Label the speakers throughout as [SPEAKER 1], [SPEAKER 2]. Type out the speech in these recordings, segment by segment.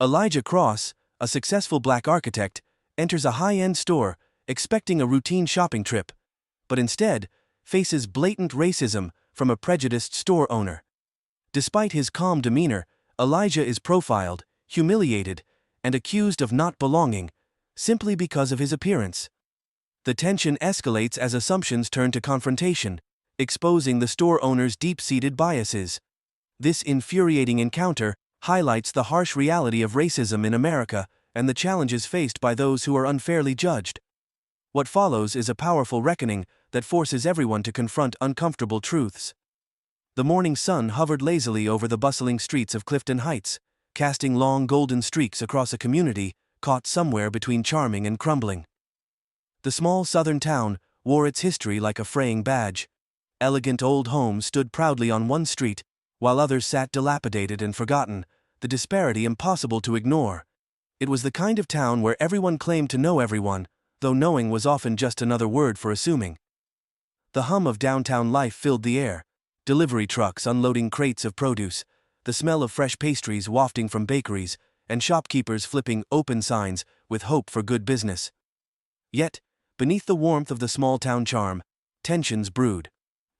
[SPEAKER 1] Elijah Cross, a successful black architect, enters a high-end store, expecting a routine shopping trip, but instead faces blatant racism from a prejudiced store owner. Despite his calm demeanor, Elijah is profiled, humiliated, and accused of not belonging, simply because of his appearance. The tension escalates as assumptions turn to confrontation, exposing the store owner's deep-seated biases. This infuriating encounter highlights the harsh reality of racism in America and the challenges faced by those who are unfairly judged. What follows is a powerful reckoning that forces everyone to confront uncomfortable truths. The morning sun hovered lazily over the bustling streets of Clifton Heights, casting long golden streaks across a community caught somewhere between charming and crumbling. The small southern town wore its history like a fraying badge. Elegant old homes stood proudly on one street, while others sat dilapidated and forgotten, the disparity impossible to ignore. It was the kind of town where everyone claimed to know everyone, though knowing was often just another word for assuming. The hum of downtown life filled the air, delivery trucks unloading crates of produce, the smell of fresh pastries wafting from bakeries, and shopkeepers flipping open signs with hope for good business. Yet, beneath the warmth of the small-town charm, tensions brewed.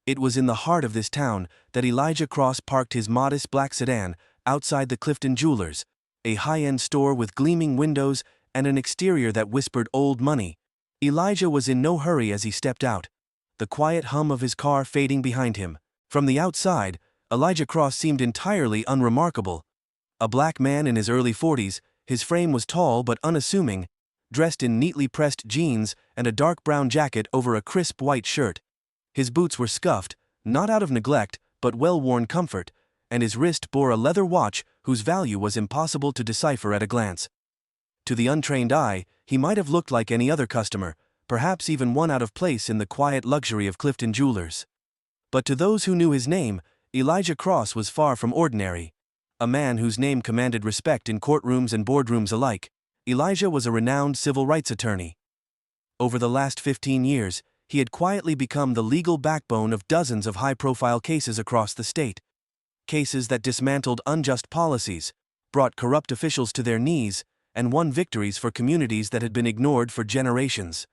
[SPEAKER 1] It was in the heart of this town that Elijah Cross parked his modest black sedan outside the Clifton Jewelers, a high-end store with gleaming windows and an exterior that whispered old money. Elijah was in no hurry as he stepped out, the quiet hum of his car fading behind him. From the outside, Elijah Cross seemed entirely unremarkable. A black man in his early 40s, his frame was tall but unassuming, dressed in neatly pressed jeans and a dark brown jacket over a crisp white shirt. His boots were scuffed, not out of neglect, but well-worn comfort, and his wrist bore a leather watch whose value was impossible to decipher at a glance. To the untrained eye, he might have looked like any other customer, perhaps even one out of place in the quiet luxury of Clifton Jewelers. But to those who knew his name, Elijah Cross was far from ordinary. A man whose name commanded respect in courtrooms and boardrooms alike, Elijah was a renowned civil rights attorney. Over the last 15 years, he had quietly become the legal backbone of dozens of high-profile cases across the state. Cases that dismantled unjust policies, brought corrupt officials to their knees, and won victories for communities that had been ignored for generations.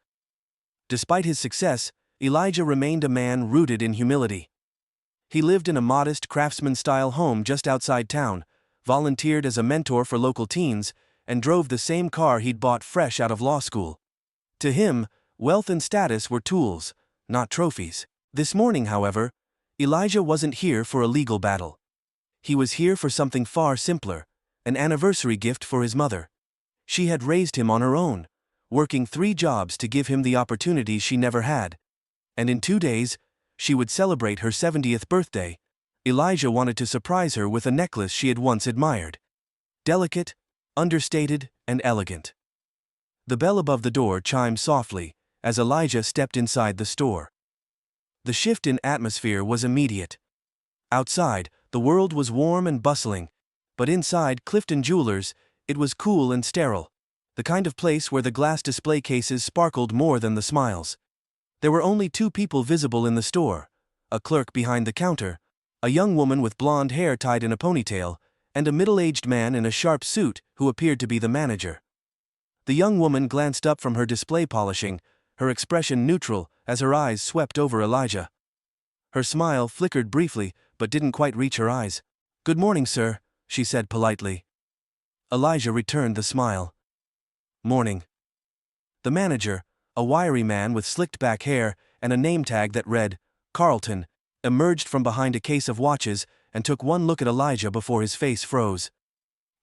[SPEAKER 1] Despite his success, Elijah remained a man rooted in humility. He lived in a modest craftsman-style home just outside town, volunteered as a mentor for local teens, and drove the same car he'd bought fresh out of law school. To him, wealth and status were tools, not trophies. This morning, however, Elijah wasn't here for a legal battle. He was here for something far simpler, an anniversary gift for his mother. She had raised him on her own, working 3 jobs to give him the opportunities she never had. And in 2 days, she would celebrate her 70th birthday. Elijah wanted to surprise her with a necklace she had once admired. Delicate, understated, and elegant. The bell above the door chimed softly as Elijah stepped inside the store. The shift in atmosphere was immediate. Outside, the world was warm and bustling, but inside Clifton Jewelers, it was cool and sterile, the kind of place where the glass display cases sparkled more than the smiles. There were only 2 people visible in the store, a clerk behind the counter, a young woman with blonde hair tied in a ponytail, and a middle-aged man in a sharp suit who appeared to be the manager. The young woman glanced up from her display polishing, her expression neutral as her eyes swept over Elijah. Her smile flickered briefly, but didn't quite reach her eyes. "Good morning, sir," she said politely. Elijah returned the smile. "Morning." The manager, a wiry man with slicked back hair and a name tag that read, Carlton, emerged from behind a case of watches and took one look at Elijah before his face froze.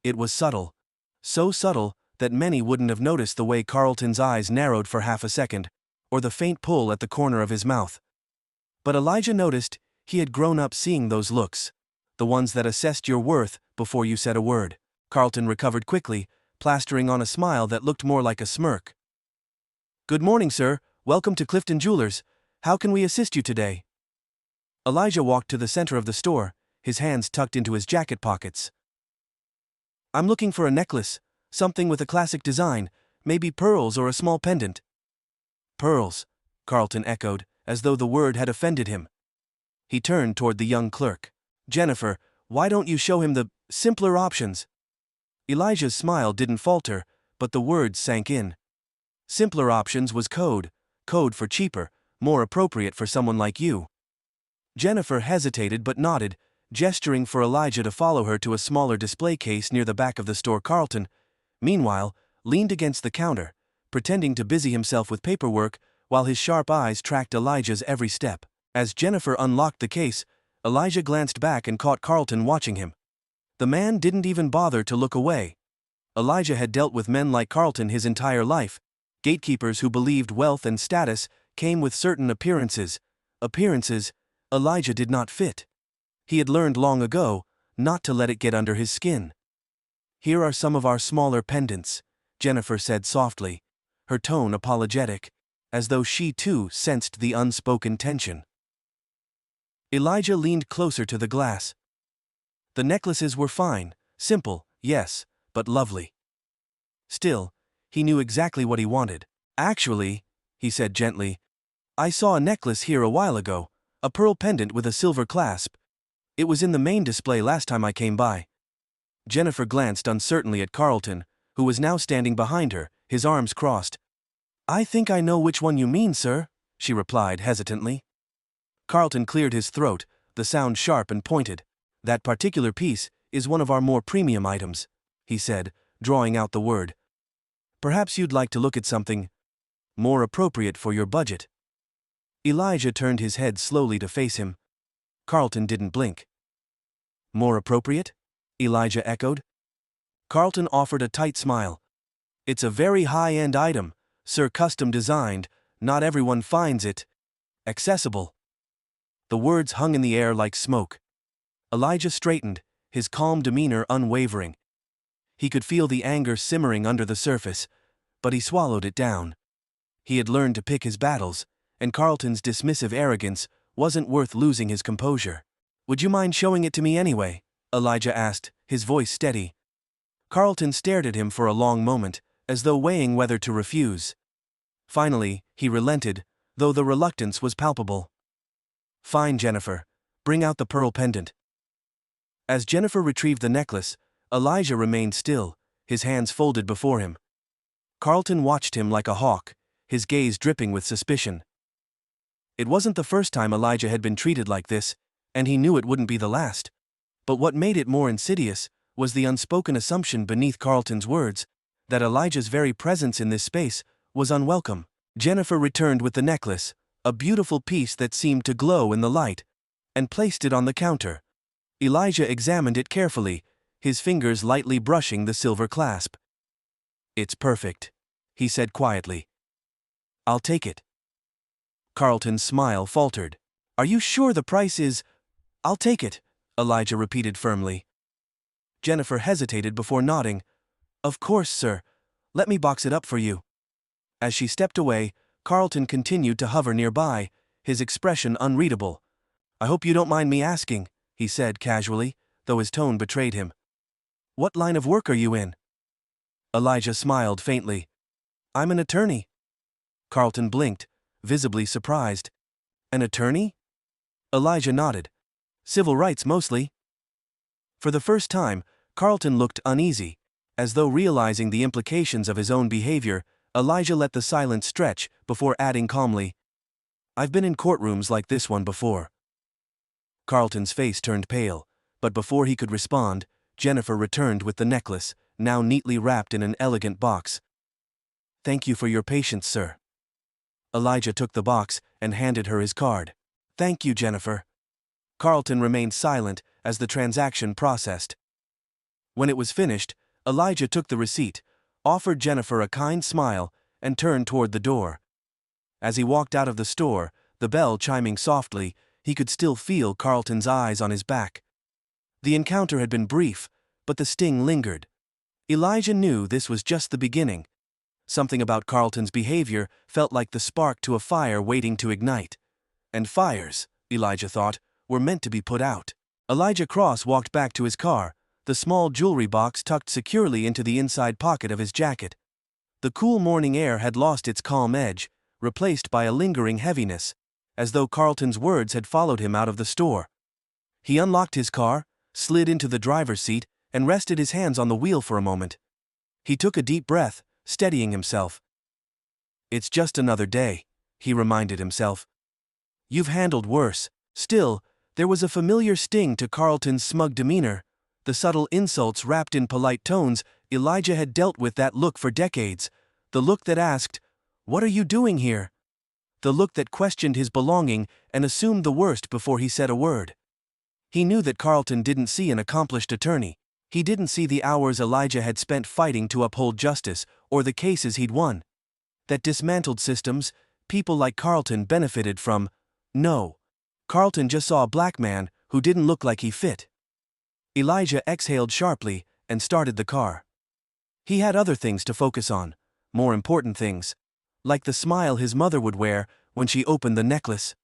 [SPEAKER 1] It was subtle. So subtle that many wouldn't have noticed the way Carlton's eyes narrowed for half a second, or the faint pull at the corner of his mouth. But Elijah noticed he had grown up seeing those looks, the ones that assessed your worth before you said a word. Carlton recovered quickly, plastering on a smile that looked more like a smirk. "Good morning, sir. Welcome to Clifton Jewelers. How can we assist you today?" Elijah walked to the center of the store, his hands tucked into his jacket pockets. "I'm looking for a necklace, something with a classic design, maybe pearls or a small pendant." "Pearls," Carlton echoed, as though the word had offended him. He turned toward the young clerk. "Jennifer, why don't you show him the simpler options?" Elijah's smile didn't falter, but the words sank in. Simpler options was code for cheaper, more appropriate for someone like you. Jennifer hesitated but nodded, gesturing for Elijah to follow her to a smaller display case near the back of the store. Carlton, meanwhile, leaned against the counter, pretending to busy himself with paperwork while his sharp eyes tracked Elijah's every step. As Jennifer unlocked the case, Elijah glanced back and caught Carlton watching him. The man didn't even bother to look away. Elijah had dealt with men like Carlton his entire life, gatekeepers who believed wealth and status came with certain appearances Elijah did not fit. He had learned long ago not to let it get under his skin. "Here are some of our smaller pendants," Jennifer said softly, her tone apologetic, as though she too sensed the unspoken tension. Elijah leaned closer to the glass. The necklaces were fine, simple, yes, but lovely. Still, he knew exactly what he wanted. "Actually," he said gently, "I saw a necklace here a while ago, a pearl pendant with a silver clasp. It was in the main display last time I came by." Jennifer glanced uncertainly at Carlton, who was now standing behind her, his arms crossed. "I think I know which one you mean, sir," she replied hesitantly. Carlton cleared his throat, the sound sharp and pointed. "That particular piece is one of our more premium items," he said, drawing out the word. "Perhaps you'd like to look at something more appropriate for your budget." Elijah turned his head slowly to face him. Carlton didn't blink. "More appropriate?" Elijah echoed. Carlton offered a tight smile. "It's a very high-end item, sir, custom designed, not everyone finds it accessible." The words hung in the air like smoke. Elijah straightened, his calm demeanor unwavering. He could feel the anger simmering under the surface, but he swallowed it down. He had learned to pick his battles, and Carlton's dismissive arrogance wasn't worth losing his composure. "Would you mind showing it to me anyway?" Elijah asked, his voice steady. Carlton stared at him for a long moment, as though weighing whether to refuse. Finally, he relented, though the reluctance was palpable. "Fine, Jennifer. Bring out the pearl pendant." As Jennifer retrieved the necklace, Elijah remained still, his hands folded before him. Carlton watched him like a hawk, his gaze dripping with suspicion. It wasn't the first time Elijah had been treated like this, and he knew it wouldn't be the last. But what made it more insidious was the unspoken assumption beneath Carlton's words, that Elijah's very presence in this space was unwelcome. Jennifer returned with the necklace, a beautiful piece that seemed to glow in the light, and placed it on the counter. Elijah examined it carefully, his fingers lightly brushing the silver clasp. "It's perfect," he said quietly. "I'll take it." Carlton's smile faltered. "Are you sure the price is—" "I'll take it," Elijah repeated firmly. Jennifer hesitated before nodding. "Of course, sir. Let me box it up for you." As she stepped away, Carlton continued to hover nearby, his expression unreadable. "I hope you don't mind me asking," he said casually, though his tone betrayed him. "What line of work are you in?" Elijah smiled faintly. "I'm an attorney." Carlton blinked, visibly surprised. "An attorney?" Elijah nodded. "Civil rights mostly." For the first time, Carlton looked uneasy. As though realizing the implications of his own behavior, Elijah let the silence stretch before adding calmly, "I've been in courtrooms like this one before." Carlton's face turned pale, but before he could respond, Jennifer returned with the necklace, now neatly wrapped in an elegant box. "Thank you for your patience, sir." Elijah took the box and handed her his card. "Thank you, Jennifer." Carlton remained silent as the transaction processed. When it was finished, Elijah took the receipt, offered Jennifer a kind smile, and turned toward the door. As he walked out of the store, the bell chiming softly, he could still feel Carlton's eyes on his back. The encounter had been brief, but the sting lingered. Elijah knew this was just the beginning. Something about Carlton's behavior felt like the spark to a fire waiting to ignite. And fires, Elijah thought, were meant to be put out. Elijah Cross walked back to his car, the small jewelry box tucked securely into the inside pocket of his jacket. The cool morning air had lost its calm edge, replaced by a lingering heaviness, as though Carlton's words had followed him out of the store. He unlocked his car, slid into the driver's seat, and rested his hands on the wheel for a moment. He took a deep breath, steadying himself. "It's just another day," he reminded himself. "You've handled worse." Still, there was a familiar sting to Carlton's smug demeanor, the subtle insults wrapped in polite tones. Elijah had dealt with that look for decades, the look that asked, "What are you doing here?" The look that questioned his belonging and assumed the worst before he said a word. He knew that Carlton didn't see an accomplished attorney. He didn't see the hours Elijah had spent fighting to uphold justice, or the cases he'd won. That dismantled systems, people like Carlton benefited from. No. Carlton just saw a black man who didn't look like he fit. Elijah exhaled sharply and started the car. He had other things to focus on, more important things, like the smile his mother would wear when she opened the necklace.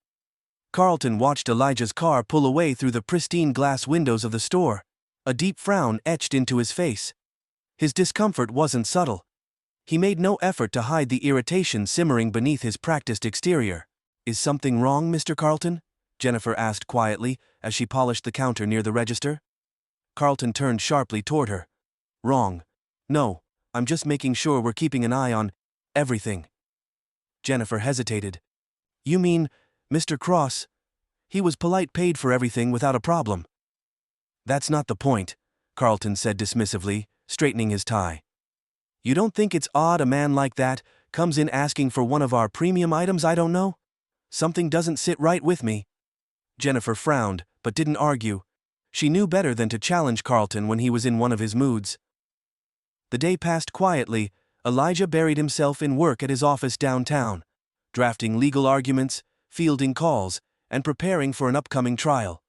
[SPEAKER 1] Carlton watched Elijah's car pull away through the pristine glass windows of the store, a deep frown etched into his face. His discomfort wasn't subtle. He made no effort to hide the irritation simmering beneath his practiced exterior. "Is something wrong, Mr. Carlton?" Jennifer asked quietly as she polished the counter near the register. Carlton turned sharply toward her. "Wrong. No, I'm just making sure we're keeping an eye on everything." Jennifer hesitated. "You mean, Mr. Cross? He was polite, paid for everything without a problem." "That's not the point," Carlton said dismissively, straightening his tie. "You don't think it's odd a man like that comes in asking for one of our premium items? I don't know. Something doesn't sit right with me." Jennifer frowned, but didn't argue. She knew better than to challenge Carlton when he was in one of his moods. The day passed quietly. Elijah buried himself in work at his office downtown, drafting legal arguments, fielding calls, and preparing for an upcoming trial.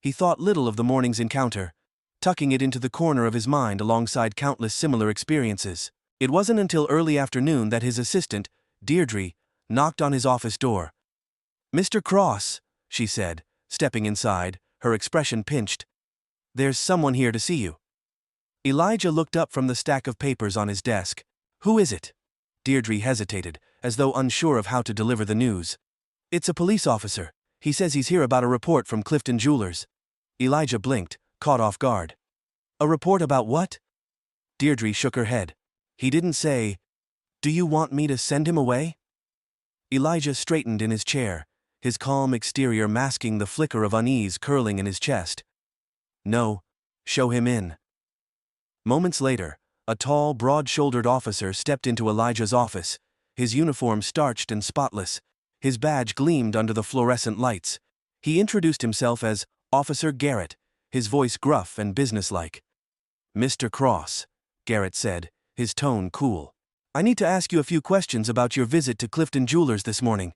[SPEAKER 1] He thought little of the morning's encounter, tucking it into the corner of his mind alongside countless similar experiences. It wasn't until early afternoon that his assistant, Deirdre, knocked on his office door. "Mr. Cross," she said, stepping inside, her expression pinched. "There's someone here to see you." Elijah looked up from the stack of papers on his desk. "Who is it?" Deirdre hesitated, as though unsure of how to deliver the news. "It's a police officer. He says he's here about a report from Clifton Jewelers." Elijah blinked, caught off guard. "A report about what?" Deirdre shook her head. "He didn't say. Do you want me to send him away?" Elijah straightened in his chair, his calm exterior masking the flicker of unease curling in his chest. "No. Show him in." Moments later, a tall, broad-shouldered officer stepped into Elijah's office, his uniform starched and spotless. His badge gleamed under the fluorescent lights. He introduced himself as Officer Garrett, his voice gruff and businesslike. "Mr. Cross," Garrett said, his tone cool. "I need to ask you a few questions about your visit to Clifton Jewelers this morning."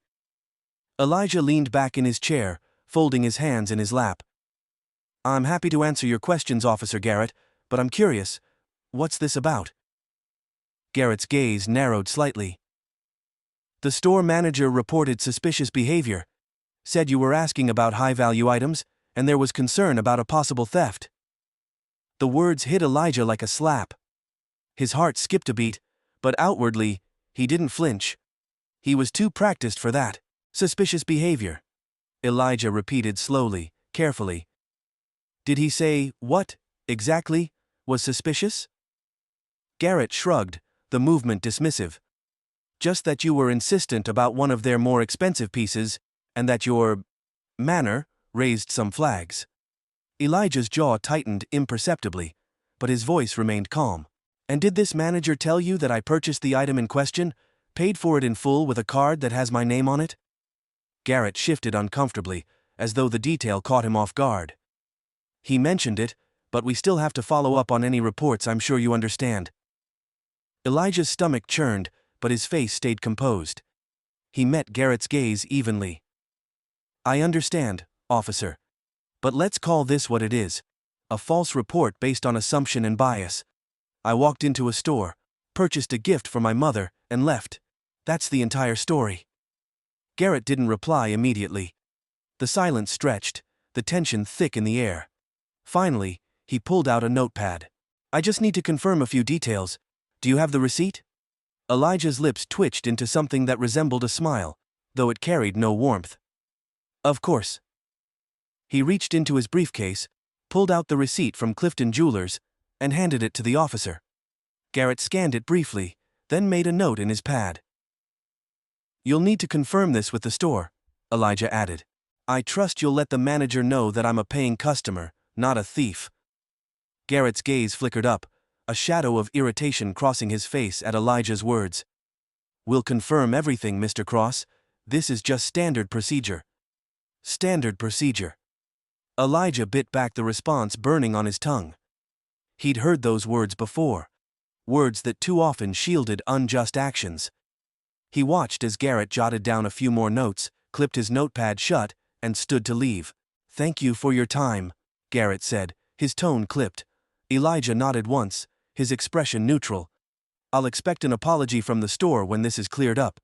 [SPEAKER 1] Elijah leaned back in his chair, folding his hands in his lap. "I'm happy to answer your questions, Officer Garrett, but I'm curious, what's this about?" Garrett's gaze narrowed slightly. "The store manager reported suspicious behavior. Said you were asking about high-value items, and there was concern about a possible theft." The words hit Elijah like a slap. His heart skipped a beat, but outwardly, he didn't flinch. He was too practiced for that. "Suspicious behavior," Elijah repeated slowly, carefully. "Did he say what, exactly, was suspicious?" Garrett shrugged, the movement dismissive. "Just that you were insistent about one of their more expensive pieces, and that your manner raised some flags." Elijah's jaw tightened imperceptibly, but his voice remained calm. "And did this manager tell you that I purchased the item in question, paid for it in full with a card that has my name on it?" Garrett shifted uncomfortably, as though the detail caught him off guard. "He mentioned it, but we still have to follow up on any reports, I'm sure you understand." Elijah's stomach churned, but his face stayed composed. He met Garrett's gaze evenly. "I understand, officer. But let's call this what it is. A false report based on assumption and bias. I walked into a store, purchased a gift for my mother, and left. That's the entire story." Garrett didn't reply immediately. The silence stretched, the tension thick in the air. Finally, he pulled out a notepad. "I just need to confirm a few details. Do you have the receipt?" Elijah's lips twitched into something that resembled a smile, though it carried no warmth. "Of course." He reached into his briefcase, pulled out the receipt from Clifton Jewelers, and handed it to the officer. Garrett scanned it briefly, then made a note in his pad. "You'll need to confirm this with the store," Elijah added. "I trust you'll let the manager know that I'm a paying customer, not a thief." Garrett's gaze flickered up, a shadow of irritation crossing his face at Elijah's words. "We'll confirm everything, Mr. Cross. This is just standard procedure." Standard procedure. Elijah bit back the response burning on his tongue. He'd heard those words before. Words that too often shielded unjust actions. He watched as Garrett jotted down a few more notes, clipped his notepad shut, and stood to leave. "Thank you for your time," Garrett said, his tone clipped. Elijah nodded once, his expression neutral. "I'll expect an apology from the store when this is cleared up."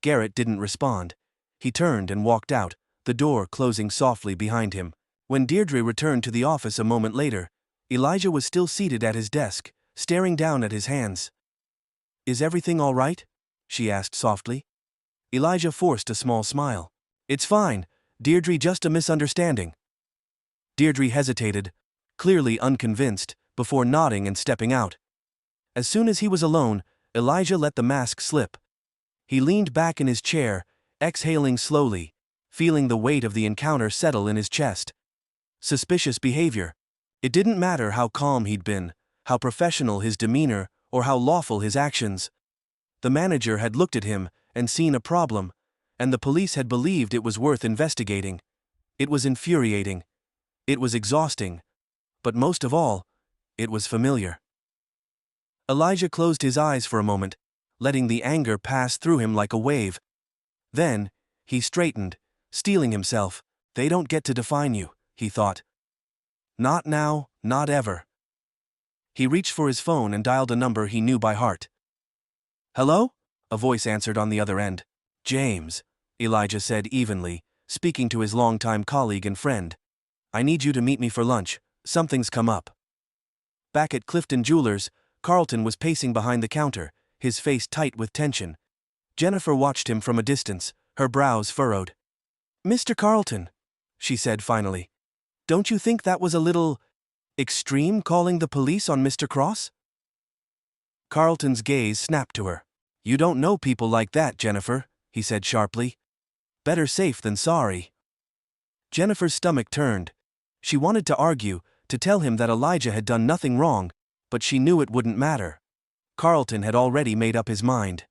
[SPEAKER 1] Garrett didn't respond. He turned and walked out, the door closing softly behind him. When Deirdre returned to the office a moment later, Elijah was still seated at his desk, staring down at his hands. "Is everything all right?" she asked softly. Elijah forced a small smile. "It's fine, Deirdre, just a misunderstanding." Deirdre hesitated, clearly unconvinced, before nodding and stepping out. As soon as he was alone, Elijah let the mask slip. He leaned back in his chair, exhaling slowly, feeling the weight of the encounter settle in his chest. Suspicious behavior. It didn't matter how calm he'd been, how professional his demeanor, or how lawful his actions. The manager had looked at him and seen a problem, and the police had believed it was worth investigating. It was infuriating. It was exhausting. But most of all, it was familiar. Elijah closed his eyes for a moment, letting the anger pass through him like a wave. Then, he straightened, steeling himself. "They don't get to define you," he thought. "Not now, not ever." He reached for his phone and dialed a number he knew by heart. "Hello?" a voice answered on the other end. "James," Elijah said evenly, speaking to his longtime colleague and friend. "I need you to meet me for lunch. Something's come up." Back at Clifton Jewelers, Carlton was pacing behind the counter, his face tight with tension. Jennifer watched him from a distance, her brows furrowed. "Mr. Carlton," she said finally, "don't you think that was a little extreme, calling the police on Mr. Cross?" Carlton's gaze snapped to her. "You don't know people like that, Jennifer," he said sharply. "Better safe than sorry." Jennifer's stomach turned. She wanted to argue, to tell him that Elijah had done nothing wrong, but she knew it wouldn't matter. Carlton had already made up his mind.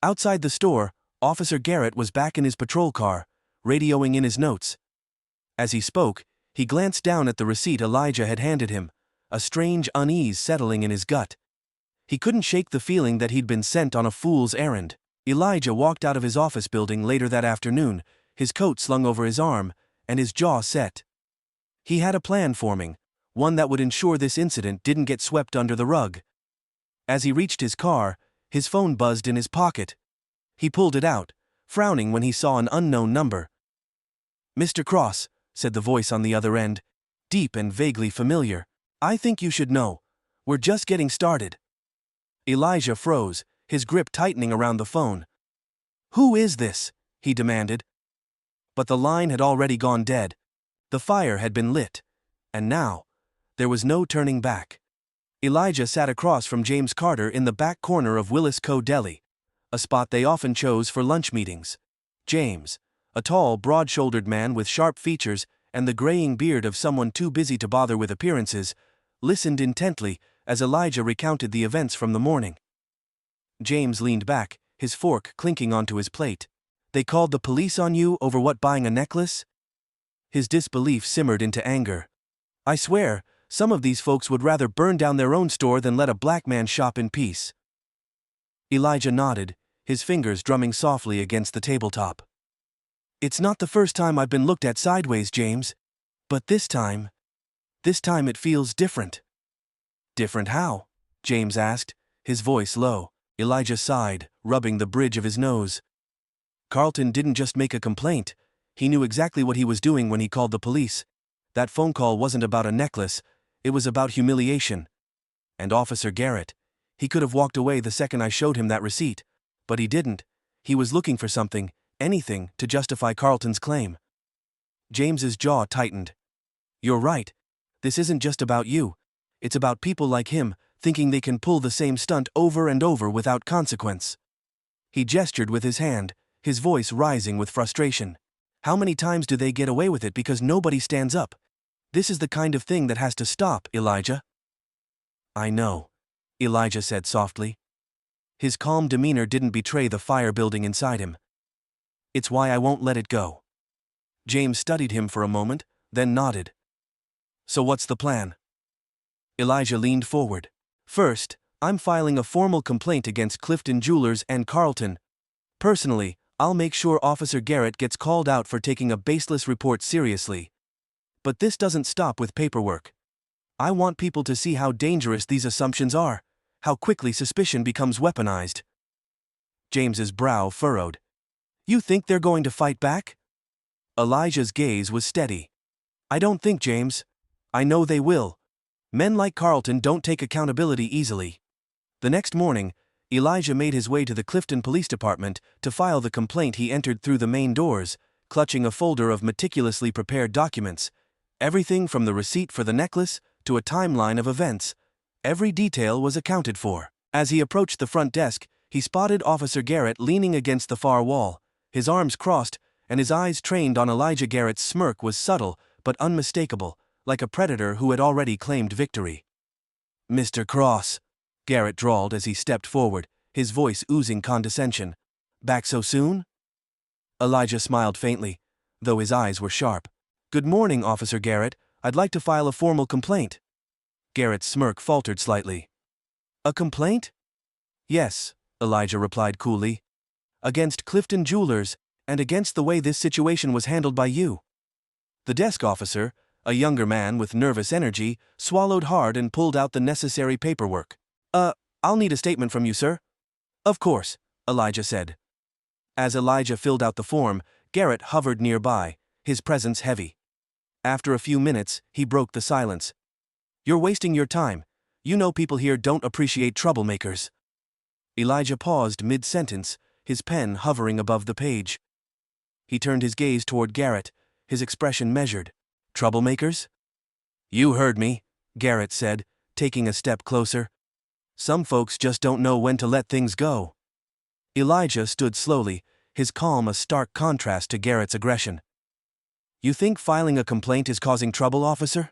[SPEAKER 1] Outside the store, Officer Garrett was back in his patrol car, radioing in his notes. As he spoke, he glanced down at the receipt Elijah had handed him, a strange unease settling in his gut. He couldn't shake the feeling that he'd been sent on a fool's errand. Elijah walked out of his office building later that afternoon, his coat slung over his arm, and his jaw set. He had a plan forming, one that would ensure this incident didn't get swept under the rug. As he reached his car, his phone buzzed in his pocket. He pulled it out, frowning when he saw an unknown number. "Mr. Cross," said the voice on the other end, deep and vaguely familiar. "I think you should know. We're just getting started." Elijah froze, his grip tightening around the phone. "Who is this?" he demanded. But the line had already gone dead. The fire had been lit. And now, there was no turning back. Elijah sat across from James Carter in the back corner of Willis Co. Deli, a spot they often chose for lunch meetings. James, a tall, broad-shouldered man with sharp features and the graying beard of someone too busy to bother with appearances, listened intently as Elijah recounted the events from the morning. James leaned back, his fork clinking onto his plate. "They called the police on you over what, buying a necklace?" His disbelief simmered into anger. "I swear, some of these folks would rather burn down their own store than let a black man shop in peace." Elijah nodded, his fingers drumming softly against the tabletop. "It's not the first time I've been looked at sideways, James. But this time it feels different." "Different how?" James asked, his voice low. Elijah sighed, rubbing the bridge of his nose. Carlton didn't just make a complaint. He knew exactly what he was doing when he called the police. That phone call wasn't about a necklace, it was about humiliation. And Officer Garrett, he could have walked away the second I showed him that receipt, but he didn't. He was looking for something, anything, to justify Carlton's claim. James's jaw tightened. "You're right," This isn't just about you. It's about people like him, thinking they can pull the same stunt over and over without consequence. He gestured with his hand, his voice rising with frustration. How many times do they get away with it because nobody stands up? This is the kind of thing that has to stop, Elijah. I know, Elijah said softly. His calm demeanor didn't betray the fire building inside him. It's why I won't let it go. James studied him for a moment, then nodded. So what's the plan? Elijah leaned forward. First, I'm filing a formal complaint against Clifton Jewelers and Carlton. Personally, I'll make sure Officer Garrett gets called out for taking a baseless report seriously. But this doesn't stop with paperwork. I want people to see how dangerous these assumptions are, how quickly suspicion becomes weaponized. James's brow furrowed. You think they're going to fight back? Elijah's gaze was steady. I don't think, James. I know they will. Men like Carlton don't take accountability easily. The next morning, Elijah made his way to the Clifton Police Department to file the complaint. He entered through the main doors, clutching a folder of meticulously prepared documents. Everything from the receipt for the necklace to a timeline of events. Every detail was accounted for. As he approached the front desk, he spotted Officer Garrett leaning against the far wall, his arms crossed, and his eyes trained on Elijah. Garrett's smirk was subtle but unmistakable, like a predator who had already claimed victory. Mr. Cross, Garrett drawled as he stepped forward, his voice oozing condescension. Back so soon? Elijah smiled faintly, though his eyes were sharp. Good morning, Officer Garrett. I'd like to file a formal complaint. Garrett's smirk faltered slightly. A complaint? Yes, Elijah replied coolly. Against Clifton Jewelers, and against the way this situation was handled by you. The desk officer, a younger man with nervous energy, swallowed hard and pulled out the necessary paperwork. I'll need a statement from you, sir. Of course, Elijah said. As Elijah filled out the form, Garrett hovered nearby, his presence heavy. After a few minutes, he broke the silence. You're wasting your time. You know people here don't appreciate troublemakers. Elijah paused mid-sentence, his pen hovering above the page. He turned his gaze toward Garrett, his expression measured. Troublemakers? You heard me, Garrett said, taking a step closer. Some folks just don't know when to let things go. Elijah stood slowly, his calm a stark contrast to Garrett's aggression. You think filing a complaint is causing trouble, officer?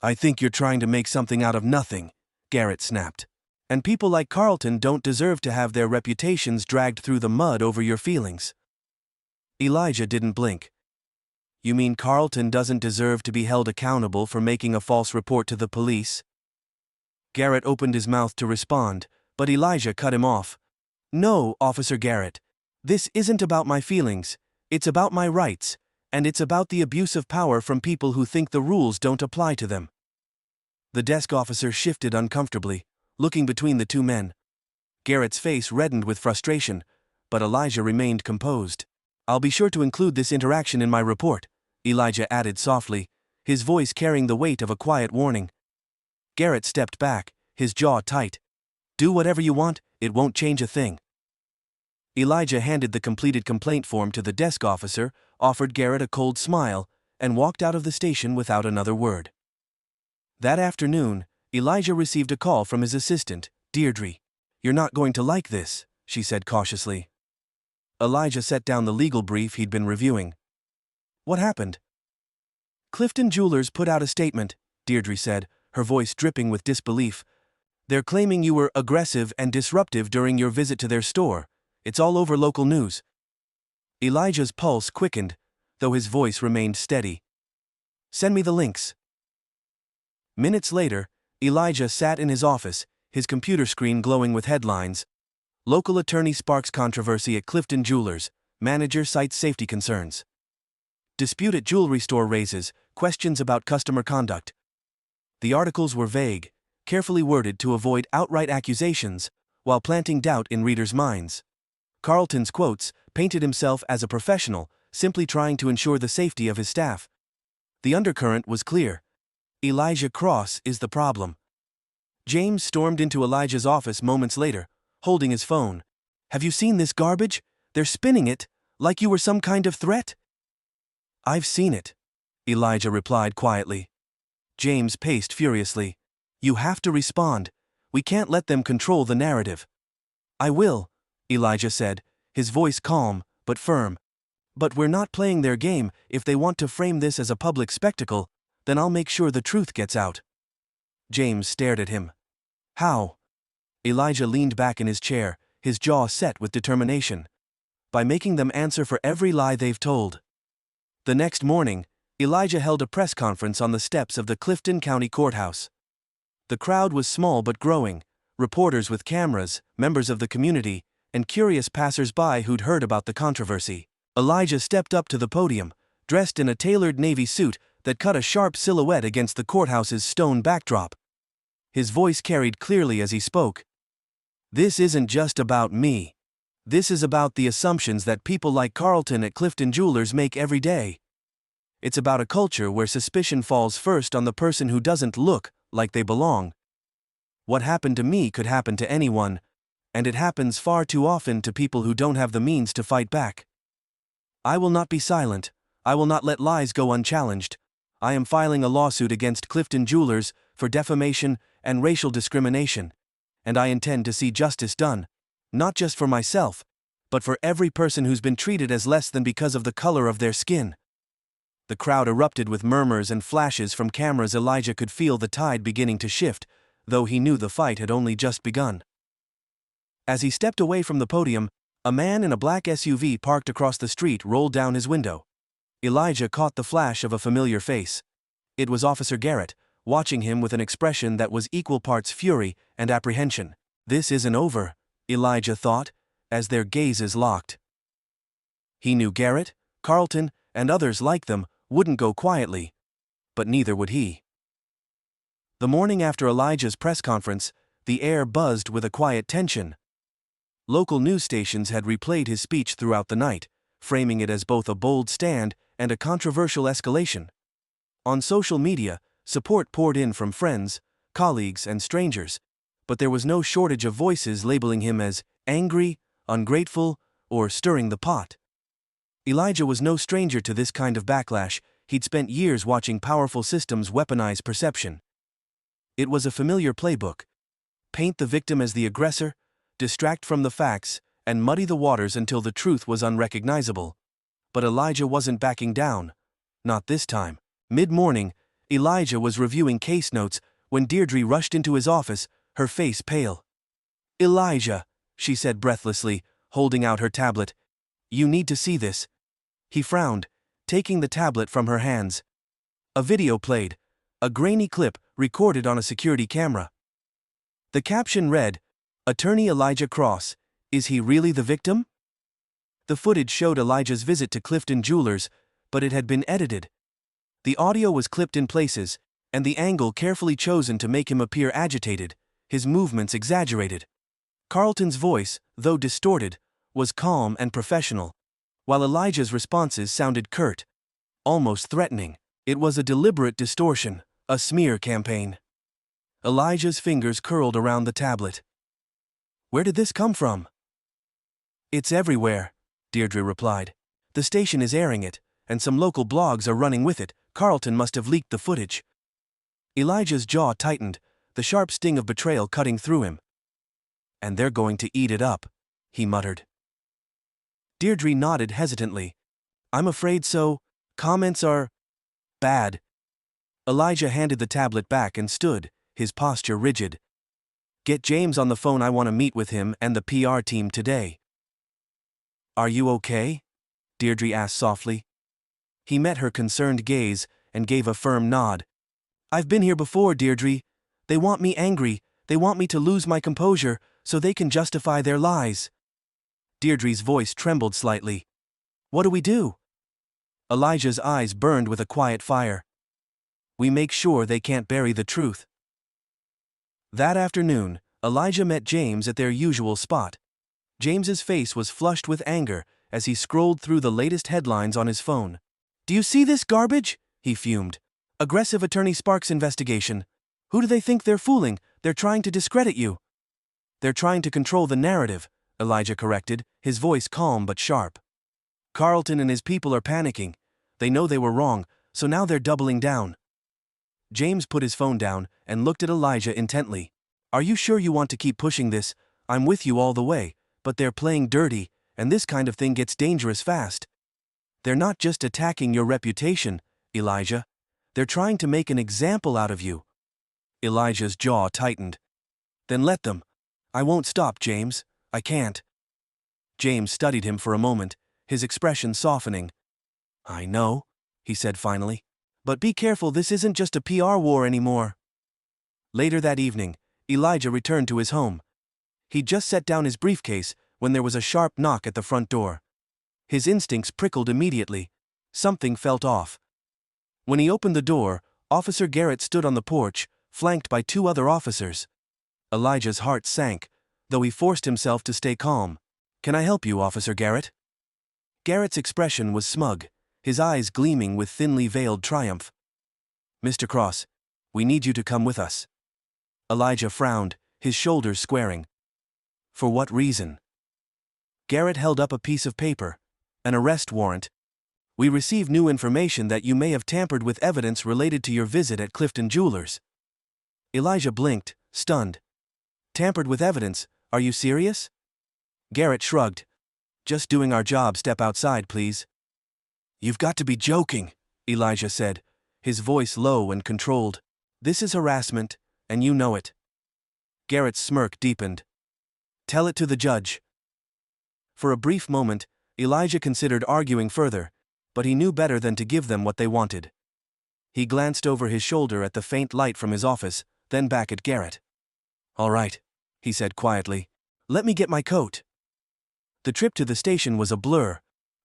[SPEAKER 1] I think you're trying to make something out of nothing, Garrett snapped. And people like Carlton don't deserve to have their reputations dragged through the mud over your feelings. Elijah didn't blink. You mean Carlton doesn't deserve to be held accountable for making a false report to the police? Garrett opened his mouth to respond, but Elijah cut him off. No, Officer Garrett. This isn't about my feelings. It's about my rights, and it's about the abuse of power from people who think the rules don't apply to them. The desk officer shifted uncomfortably, looking between the two men. Garrett's face reddened with frustration, but Elijah remained composed. I'll be sure to include this interaction in my report, Elijah added softly, his voice carrying the weight of a quiet warning. Garrett stepped back, his jaw tight. Do whatever you want, it won't change a thing. Elijah handed the completed complaint form to the desk officer, offered Garrett a cold smile, and walked out of the station without another word. That afternoon, Elijah received a call from his assistant, Deirdre. You're not going to like this, she said cautiously. Elijah set down the legal brief he'd been reviewing. What happened? Clifton Jewelers put out a statement, Deirdre said, her voice dripping with disbelief. They're claiming you were aggressive and disruptive during your visit to their store. It's all over local news. Elijah's pulse quickened, though his voice remained steady. Send me the links. Minutes later, Elijah sat in his office, his computer screen glowing with headlines. Local attorney sparks controversy at Clifton Jewelers, manager cites safety concerns. Dispute at jewelry store raises questions about customer conduct. The articles were vague, carefully worded to avoid outright accusations, while planting doubt in readers' minds. Carlton's quotes painted himself as a professional, simply trying to ensure the safety of his staff. The undercurrent was clear. Elijah Cross is the problem. James stormed into Elijah's office moments later, holding his phone. Have you seen this garbage? They're spinning it, like you were some kind of threat. I've seen it, Elijah replied quietly. James paced furiously. "You have to respond. We can't let them control the narrative." "I will," Elijah said, his voice calm but firm. "But we're not playing their game. If they want to frame this as a public spectacle, then I'll make sure the truth gets out." James stared at him. "How?" Elijah leaned back in his chair, his jaw set with determination. "By making them answer for every lie they've told." The next morning, Elijah held a press conference on the steps of the Clifton County Courthouse. The crowd was small but growing, reporters with cameras, members of the community, and curious passers-by who'd heard about the controversy. Elijah stepped up to the podium, dressed in a tailored navy suit that cut a sharp silhouette against the courthouse's stone backdrop. His voice carried clearly as he spoke. "This isn't just about me. This is about the assumptions that people like Carlton at Clifton Jewelers make every day. It's about a culture where suspicion falls first on the person who doesn't look like they belong. What happened to me could happen to anyone, and it happens far too often to people who don't have the means to fight back. I will not be silent. I will not let lies go unchallenged. I am filing a lawsuit against Clifton Jewelers for defamation and racial discrimination, and I intend to see justice done, not just for myself, but for every person who's been treated as less than because of the color of their skin." The crowd erupted with murmurs and flashes from cameras. Elijah could feel the tide beginning to shift, though he knew the fight had only just begun. As he stepped away from the podium, a man in a black SUV parked across the street rolled down his window. Elijah caught the flash of a familiar face. It was Officer Garrett, watching him with an expression that was equal parts fury and apprehension. "This isn't over," Elijah thought, as their gazes locked. He knew Garrett, Carlton, and others like them wouldn't go quietly, but neither would he. The morning after Elijah's press conference, the air buzzed with a quiet tension. Local news stations had replayed his speech throughout the night, framing it as both a bold stand and a controversial escalation. On social media, support poured in from friends, colleagues, and strangers, but there was no shortage of voices labeling him as angry, ungrateful, or stirring the pot. Elijah was no stranger to this kind of backlash. He'd spent years watching powerful systems weaponize perception. It was a familiar playbook. Paint the victim as the aggressor, distract from the facts, and muddy the waters until the truth was unrecognizable. But Elijah wasn't backing down. Not this time. Mid-morning, Elijah was reviewing case notes when Deirdre rushed into his office, her face pale. "Elijah," she said breathlessly, holding out her tablet. "You need to see this." He frowned, taking the tablet from her hands. A video played, a grainy clip recorded on a security camera. The caption read, "Attorney Elijah Cross, is he really the victim?" The footage showed Elijah's visit to Clifton Jewelers, but it had been edited. The audio was clipped in places, and the angle carefully chosen to make him appear agitated, his movements exaggerated. Carlton's voice, though distorted, was calm and professional, while Elijah's responses sounded curt, almost threatening. It was a deliberate distortion, a smear campaign. Elijah's fingers curled around the tablet. "Where did this come from?" "It's everywhere," Deirdre replied. "The station is airing it, and some local blogs are running with it. Carlton must have leaked the footage." Elijah's jaw tightened, the sharp sting of betrayal cutting through him. "And they're going to eat it up," he muttered. Deirdre nodded hesitantly. "I'm afraid so. Comments are bad." Elijah handed the tablet back and stood, his posture rigid. "Get James on the phone. I want to meet with him and the PR team today." "Are you okay?" Deirdre asked softly. He met her concerned gaze and gave a firm nod. "I've been here before, Deirdre. They want me angry. They want me to lose my composure so they can justify their lies." Deirdre's voice trembled slightly. "What do we do?" Elijah's eyes burned with a quiet fire. "We make sure they can't bury the truth." That afternoon, Elijah met James at their usual spot. James's face was flushed with anger as he scrolled through the latest headlines on his phone. "Do you see this garbage?" he fumed. "Aggressive attorney sparks investigation. Who do they think they're fooling? They're trying to discredit you." "They're trying to control the narrative," Elijah corrected, his voice calm but sharp. "Carlton and his people are panicking. They know they were wrong, so now they're doubling down." James put his phone down and looked at Elijah intently. Are you sure you want to keep pushing this? I'm with you all the way, but they're playing dirty, and this kind of thing gets dangerous fast. They're not just attacking your reputation, Elijah. They're trying to make an example out of you. Elijah's jaw tightened. Then let them. I won't stop, James. I can't. James studied him for a moment, his expression softening. I know, he said finally. But be careful, this isn't just a PR war anymore. Later that evening, Elijah returned to his home. He'd just set down his briefcase when there was a sharp knock at the front door. His instincts prickled immediately. Something felt off. When he opened the door, Officer Garrett stood on the porch, flanked by 2 other officers. Elijah's heart sank, though he forced himself to stay calm. Can I help you, Officer Garrett? Garrett's expression was smug, his eyes gleaming with thinly veiled triumph. Mr. Cross, we need you to come with us. Elijah frowned, his shoulders squaring. For what reason? Garrett held up a piece of paper. An arrest warrant. We received new information that you may have tampered with evidence related to your visit at Clifton Jewelers. Elijah blinked, stunned. Tampered with evidence? Are you serious? Garrett shrugged. Just doing our job, step outside, please. You've got to be joking, Elijah said, his voice low and controlled. This is harassment, and you know it. Garrett's smirk deepened. Tell it to the judge. For a brief moment, Elijah considered arguing further, but he knew better than to give them what they wanted. He glanced over his shoulder at the faint light from his office, then back at Garrett. All right, he said quietly. Let me get my coat. The trip to the station was a blur.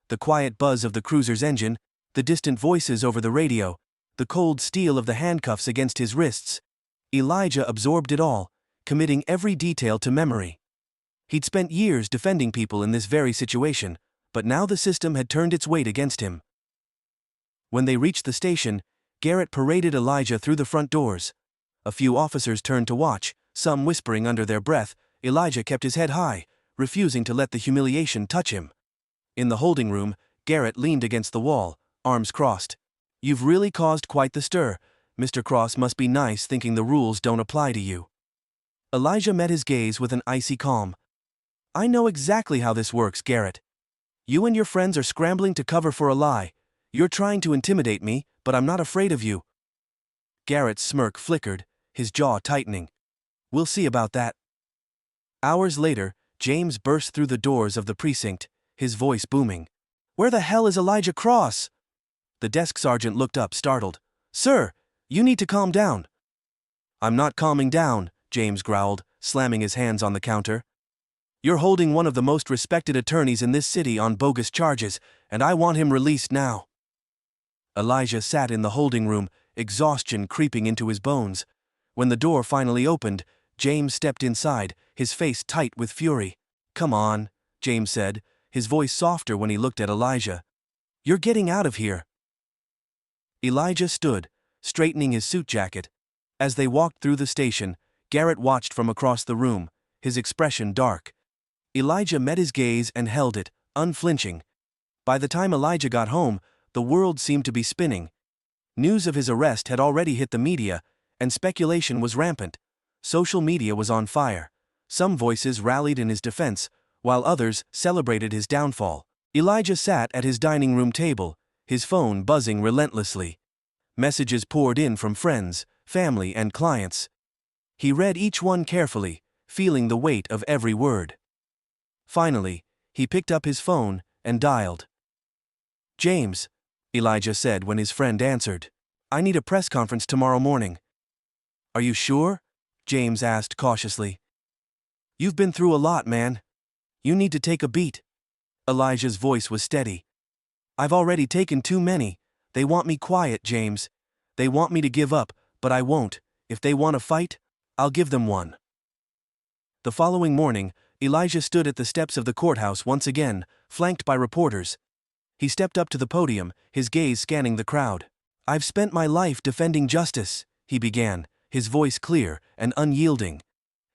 [SPEAKER 1] The quiet buzz of the cruiser's engine, the distant voices over the radio, the cold steel of the handcuffs against his wrists. Elijah absorbed it all, committing every detail to memory. He'd spent years defending people in this very situation, but now the system had turned its weight against him. When they reached the station, Garrett paraded Elijah through the front doors. A few officers turned to watch, some whispering under their breath. Elijah kept his head high, refusing to let the humiliation touch him. In the holding room, Garrett leaned against the wall, arms crossed. You've really caused quite the stir. Mr. Cross must be nice thinking the rules don't apply to you. Elijah met his gaze with an icy calm. I know exactly how this works, Garrett. You and your friends are scrambling to cover for a lie. You're trying to intimidate me, but I'm not afraid of you. Garrett's smirk flickered, his jaw tightening. We'll see about that. Hours later, James burst through the doors of the precinct, his voice booming. Where the hell is Elijah Cross? The desk sergeant looked up, startled. Sir, you need to calm down. I'm not calming down, James growled, slamming his hands on the counter. You're holding one of the most respected attorneys in this city on bogus charges, and I want him released now. Elijah sat in the holding room, exhaustion creeping into his bones. When the door finally opened, James stepped inside, his face tight with fury. Come on, James said, his voice softer when he looked at Elijah. You're getting out of here. Elijah stood, straightening his suit jacket. As they walked through the station, Garrett watched from across the room, his expression dark. Elijah met his gaze and held it, unflinching. By the time Elijah got home, the world seemed to be spinning. News of his arrest had already hit the media, and speculation was rampant. Social media was on fire. Some voices rallied in his defense, while others celebrated his downfall. Elijah sat at his dining room table, his phone buzzing relentlessly. Messages poured in from friends, family, and clients. He read each one carefully, feeling the weight of every word. Finally, he picked up his phone and dialed. James, Elijah said when his friend answered. I need a press conference tomorrow morning. Are you sure? James asked cautiously. You've been through a lot, man. You need to take a beat. Elijah's voice was steady. I've already taken too many. They want me quiet, James. They want me to give up, but I won't. If they want to fight, I'll give them one. The following morning, Elijah stood at the steps of the courthouse once again, flanked by reporters. He stepped up to the podium, his gaze scanning the crowd. I've spent my life defending justice, he began, his voice clear and unyielding.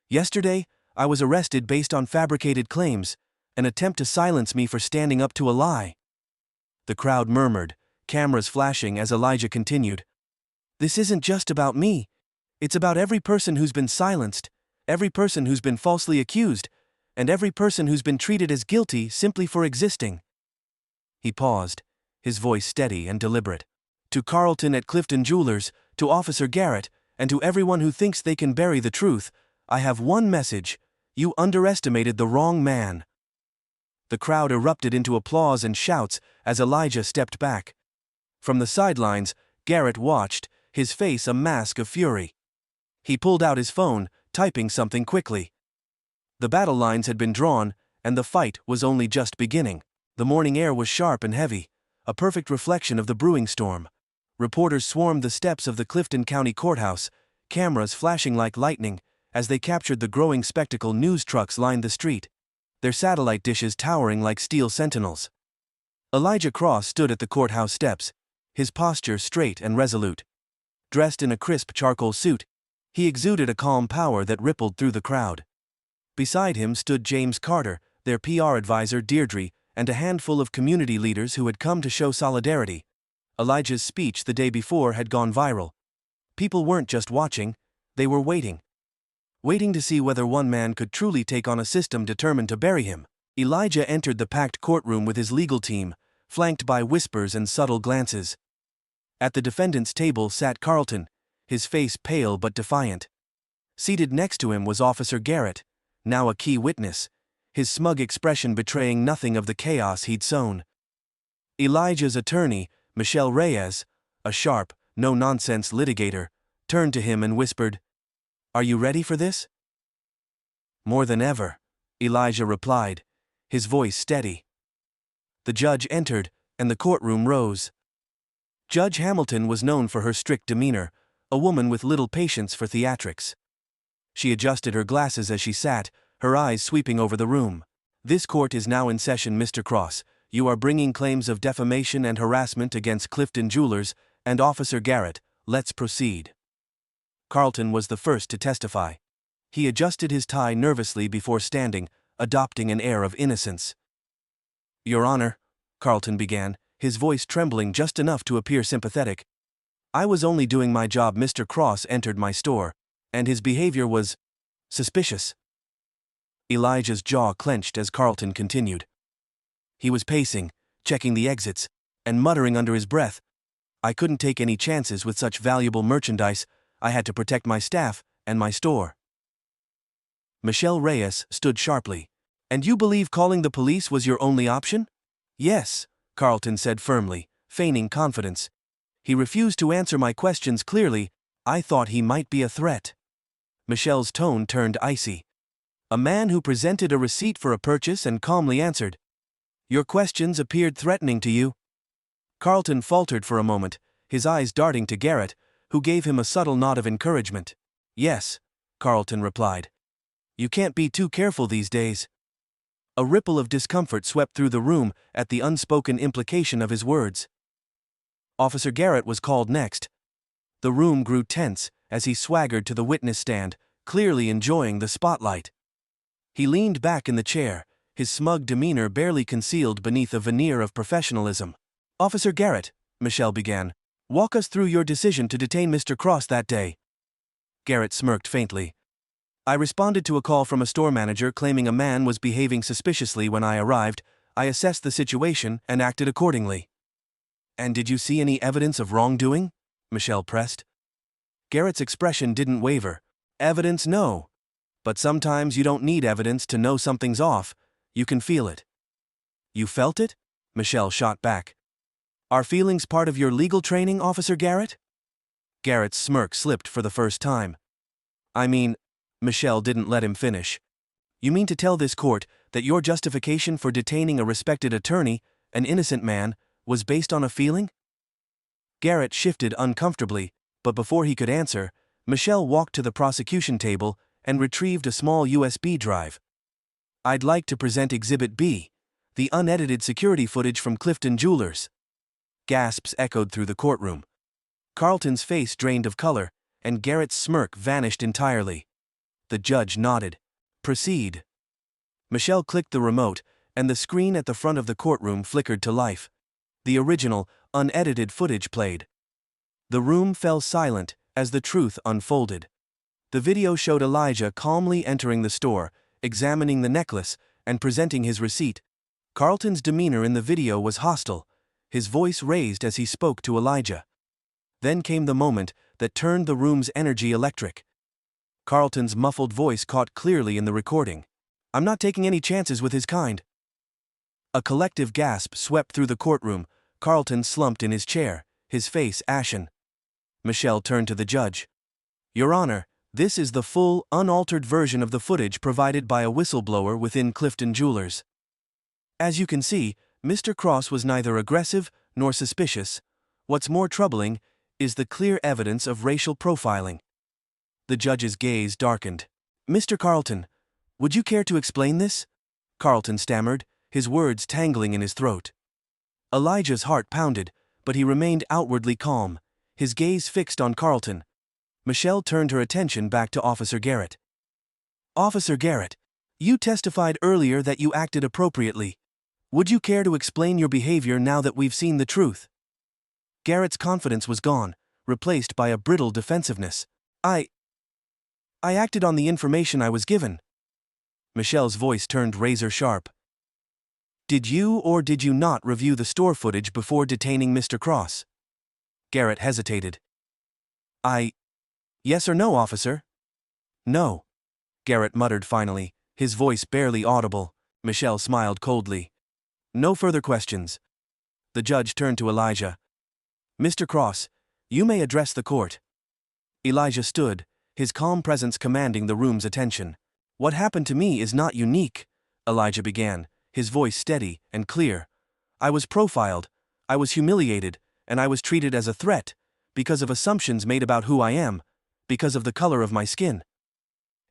[SPEAKER 1] Yesterday, I was arrested based on fabricated claims, an attempt to silence me for standing up to a lie. The crowd murmured, cameras flashing as Elijah continued. This isn't just about me. It's about every person who's been silenced, every person who's been falsely accused, and every person who's been treated as guilty simply for existing." He paused, his voice steady and deliberate. "To Carlton at Clifton Jewelers, to Officer Garrett, and to everyone who thinks they can bury the truth, I have one message: you underestimated the wrong man." The crowd erupted into applause and shouts as Elijah stepped back. From the sidelines, Garrett watched, his face a mask of fury. He pulled out his phone, typing something quickly. The battle lines had been drawn, and the fight was only just beginning. The morning air was sharp and heavy, a perfect reflection of the brewing storm. Reporters swarmed the steps of the Clifton County Courthouse, cameras flashing like lightning. As they captured the growing spectacle, news trucks lined the street, their satellite dishes towering like steel sentinels. Elijah Cross stood at the courthouse steps, his posture straight and resolute. Dressed in a crisp charcoal suit, he exuded a calm power that rippled through the crowd. Beside him stood James Carter, their PR advisor Deirdre, and a handful of community leaders who had come to show solidarity. Elijah's speech the day before had gone viral. People weren't just watching, they were waiting. Waiting to see whether one man could truly take on a system determined to bury him. Elijah entered the packed courtroom with his legal team, flanked by whispers and subtle glances. At the defendant's table sat Carlton, his face pale but defiant. Seated next to him was Officer Garrett, now a key witness, his smug expression betraying nothing of the chaos he'd sown. Elijah's attorney, Michelle Reyes, a sharp, no-nonsense litigator, turned to him and whispered, "Are you ready for this?" "More than ever," Elijah replied, his voice steady. The judge entered, and the courtroom rose. Judge Hamilton was known for her strict demeanor, a woman with little patience for theatrics. She adjusted her glasses as she sat, her eyes sweeping over the room. "This court is now in session, Mr. Cross. You are bringing claims of defamation and harassment against Clifton Jewelers and Officer Garrett. Let's proceed." Carlton was the first to testify. He adjusted his tie nervously before standing, adopting an air of innocence. "Your Honor," Carlton began, his voice trembling just enough to appear sympathetic, "I was only doing my job. Mr. Cross entered my store, and his behavior was suspicious." Elijah's jaw clenched as Carlton continued. He was pacing, checking the exits, and muttering under his breath, "I couldn't take any chances with such valuable merchandise. I had to protect my staff and my store." Michelle Reyes stood sharply. "And you believe calling the police was your only option?" "Yes," Carlton said firmly, feigning confidence. "He refused to answer my questions clearly. I thought he might be a threat." Michelle's tone turned icy. "A man who presented a receipt for a purchase and calmly answered. Your questions appeared threatening to you?" Carlton faltered for a moment, his eyes darting to Garrett, who gave him a subtle nod of encouragement. "Yes," Carlton replied. "You can't be too careful these days." A ripple of discomfort swept through the room at the unspoken implication of his words. Officer Garrett was called next. The room grew tense as he swaggered to the witness stand, clearly enjoying the spotlight. He leaned back in the chair, his smug demeanor barely concealed beneath a veneer of professionalism. "Officer Garrett," Michelle began, "walk us through your decision to detain Mr. Cross that day." Garrett smirked faintly. "I responded to a call from a store manager claiming a man was behaving suspiciously when I arrived. I assessed the situation and acted accordingly." "And did you see any evidence of wrongdoing?" Michelle pressed. Garrett's expression didn't waver. "Evidence, no. But sometimes you don't need evidence to know something's off. You can feel it." "You felt it?" Michelle shot back. "Are feelings part of your legal training, Officer Garrett?" Garrett's smirk slipped for the first time. "I mean," Michelle didn't let him finish. "You mean to tell this court that your justification for detaining a respected attorney, an innocent man, was based on a feeling?" Garrett shifted uncomfortably, but before he could answer, Michelle walked to the prosecution table and retrieved a small USB drive. "I'd like to present Exhibit B, the unedited security footage from Clifton Jewelers." Gasps echoed through the courtroom. Carlton's face drained of color, and Garrett's smirk vanished entirely. The judge nodded. "Proceed." Michelle clicked the remote, and the screen at the front of the courtroom flickered to life. The original, unedited footage played. The room fell silent as the truth unfolded. The video showed Elijah calmly entering the store, examining the necklace, and presenting his receipt. Carlton's demeanor in the video was hostile, his voice raised as he spoke to Elijah. Then came the moment that turned the room's energy electric. Carlton's muffled voice caught clearly in the recording. "I'm not taking any chances with his kind." A collective gasp swept through the courtroom. Carlton slumped in his chair, his face ashen. Michelle turned to the judge. "Your Honor, this is the full, unaltered version of the footage provided by a whistleblower within Clifton Jewelers. As you can see, Mr. Cross was neither aggressive nor suspicious. What's more troubling is the clear evidence of racial profiling." The judge's gaze darkened. "Mr. Carlton, would you care to explain this?" Carlton stammered, his words tangling in his throat. Elijah's heart pounded, but he remained outwardly calm, his gaze fixed on Carlton. Michelle turned her attention back to Officer Garrett. "Officer Garrett, you testified earlier that you acted appropriately. Would you care to explain your behavior now that we've seen the truth?" Garrett's confidence was gone, replaced by a brittle defensiveness. I acted on the information I was given." Michelle's voice turned razor sharp. "Did you or did you not review the store footage before detaining Mr. Cross?" Garrett hesitated. Yes or no, officer?" "No," Garrett muttered finally, his voice barely audible. Michelle smiled coldly. "No further questions." The judge turned to Elijah. "Mr. Cross, you may address the court." Elijah stood, his calm presence commanding the room's attention. "What happened to me is not unique," Elijah began, his voice steady and clear. "I was profiled, I was humiliated, and I was treated as a threat, because of assumptions made about who I am, because of the color of my skin."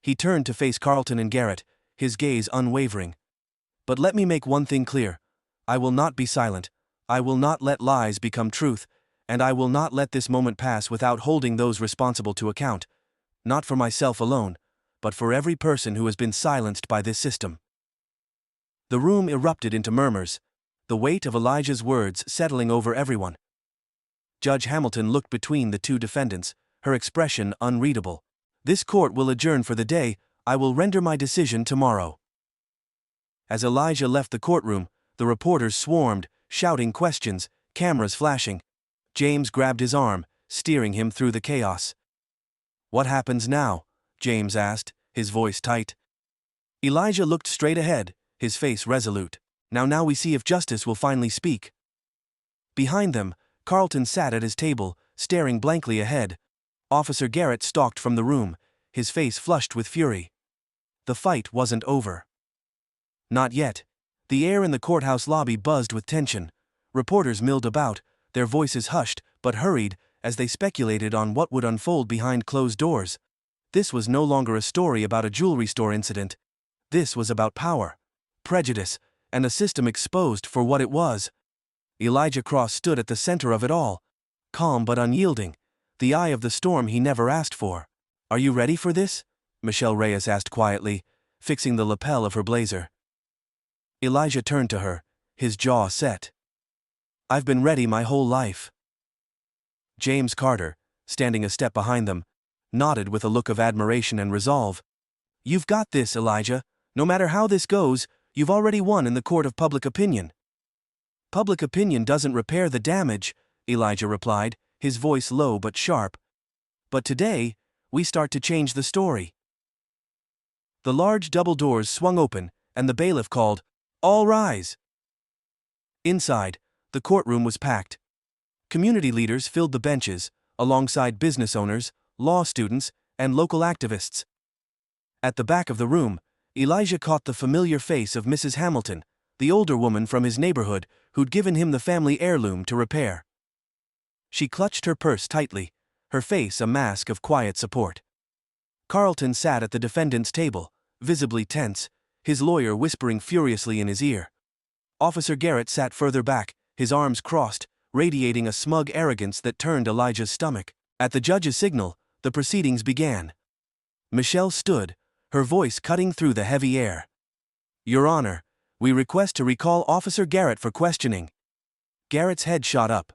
[SPEAKER 1] He turned to face Carlton and Garrett, his gaze unwavering. "But let me make one thing clear. I will not be silent, I will not let lies become truth, and I will not let this moment pass without holding those responsible to account, not for myself alone, but for every person who has been silenced by this system." The room erupted into murmurs, the weight of Elijah's words settling over everyone. Judge Hamilton looked between the two defendants, her expression unreadable. "This court will adjourn for the day. I will render my decision tomorrow." As Elijah left the courtroom, the reporters swarmed, shouting questions, cameras flashing. James grabbed his arm, steering him through the chaos. "What happens now?" James asked, his voice tight. Elijah looked straight ahead, his face resolute. Now we see if justice will finally speak." Behind them, Carlton sat at his table, staring blankly ahead. Officer Garrett stalked from the room, his face flushed with fury. The fight wasn't over. Not yet. The air in the courthouse lobby buzzed with tension. Reporters milled about, their voices hushed but hurried as they speculated on what would unfold behind closed doors. This was no longer a story about a jewelry store incident. This was about power, prejudice, and a system exposed for what it was. Elijah Cross stood at the center of it all, calm but unyielding, the eye of the storm he never asked for. "Are you ready for this?" Michelle Reyes asked quietly, fixing the lapel of her blazer. Elijah turned to her, his jaw set. "I've been ready my whole life." James Carter, standing a step behind them, nodded with a look of admiration and resolve. "You've got this, Elijah. No matter how this goes, you've already won in the court of public opinion." "Public opinion doesn't repair the damage," Elijah replied, his voice low but sharp. "But today, we start to change the story." The large double doors swung open, and the bailiff called, "All rise." Inside, the courtroom was packed. Community leaders filled the benches, alongside business owners, law students, and local activists. At the back of the room, Elijah caught the familiar face of Mrs. Hamilton, the older woman from his neighborhood who'd given him the family heirloom to repair. She clutched her purse tightly, her face a mask of quiet support. Carlton sat at the defendant's table, visibly tense, his lawyer whispering furiously in his ear. Officer Garrett sat further back, his arms crossed, radiating a smug arrogance that turned Elijah's stomach. At the judge's signal, the proceedings began. Michelle stood, her voice cutting through the heavy air. "Your Honor, we request to recall Officer Garrett for questioning." Garrett's head shot up.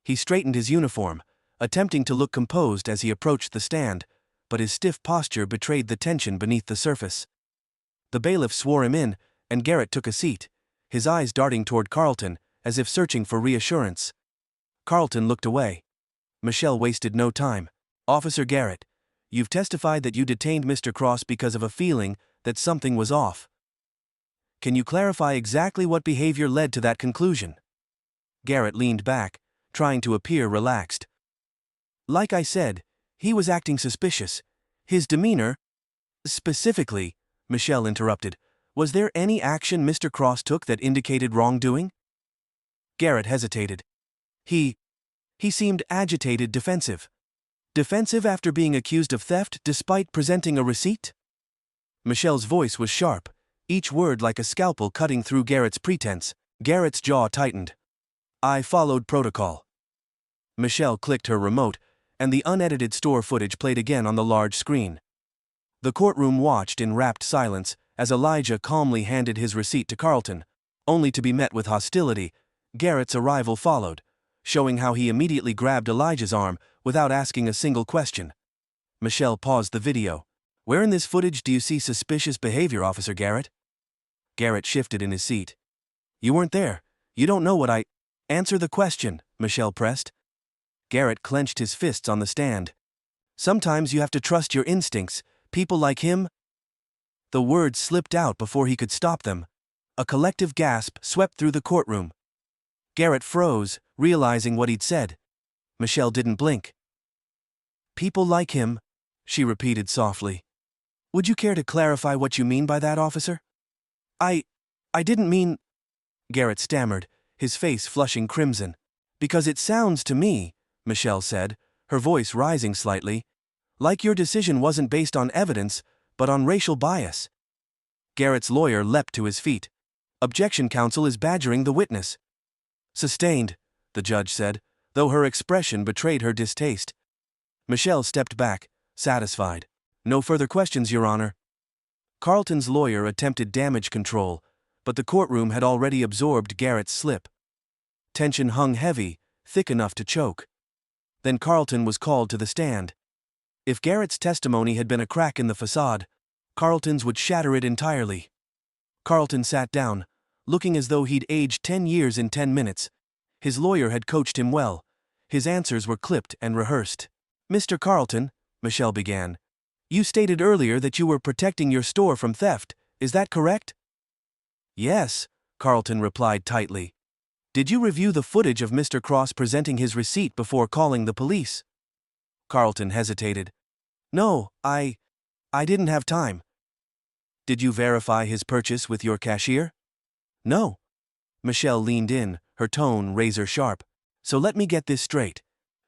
[SPEAKER 1] He straightened his uniform, attempting to look composed as he approached the stand, but his stiff posture betrayed the tension beneath the surface. The bailiff swore him in, and Garrett took a seat, his eyes darting toward Carlton, as if searching for reassurance. Carlton looked away. Michelle wasted no time. "Officer Garrett, you've testified that you detained Mr. Cross because of a feeling that something was off. Can you clarify exactly what behavior led to that conclusion?" Garrett leaned back, trying to appear relaxed. "Like I said, he was acting suspicious. His demeanor—" "Specifically," Michelle interrupted, "was there any action Mr. Cross took that indicated wrongdoing?" Garrett hesitated. He seemed agitated, defensive. Defensive after being accused of theft despite presenting a receipt? Michelle's voice was sharp, each word like a scalpel cutting through Garrett's pretense. Garrett's jaw tightened. "I followed protocol." Michelle clicked her remote, and the unedited store footage played again on the large screen. The courtroom watched in rapt silence as Elijah calmly handed his receipt to Carlton, only to be met with hostility. Garrett's arrival followed, showing how he immediately grabbed Elijah's arm without asking a single question. Michelle paused the video. "Where in this footage do you see suspicious behavior, Officer Garrett?" Garrett shifted in his seat. "You weren't there. You don't know what I—" "Answer the question," Michelle pressed. Garrett clenched his fists on the stand. "Sometimes you have to trust your instincts. People like him—" The words slipped out before he could stop them. A collective gasp swept through the courtroom. Garrett froze, realizing what he'd said. Michelle didn't blink. "People like him," she repeated softly. "Would you care to clarify what you mean by that, officer?" I didn't mean—" Garrett stammered, his face flushing crimson. "Because it sounds to me," Michelle said, her voice rising slightly, "like your decision wasn't based on evidence, but on racial bias." Garrett's lawyer leapt to his feet. "Objection, counsel is badgering the witness." "Sustained," the judge said, though her expression betrayed her distaste. Michelle stepped back, satisfied. "No further questions, Your Honor." Carlton's lawyer attempted damage control, but the courtroom had already absorbed Garrett's slip. Tension hung heavy, thick enough to choke. Then Carlton was called to the stand. If Garrett's testimony had been a crack in the facade, Carlton's would shatter it entirely. Carlton sat down, looking as though he'd aged 10 years in 10 minutes. His lawyer had coached him well. His answers were clipped and rehearsed. "Mr. Carlton," Michelle began, "you stated earlier that you were protecting your store from theft, is that correct?" "Yes," Carlton replied tightly. "Did you review the footage of Mr. Cross presenting his receipt before calling the police?" Carlton hesitated. "No, I didn't have time." "Did you verify his purchase with your cashier?" "No." Michelle leaned in, her tone razor-sharp. "So let me get this straight.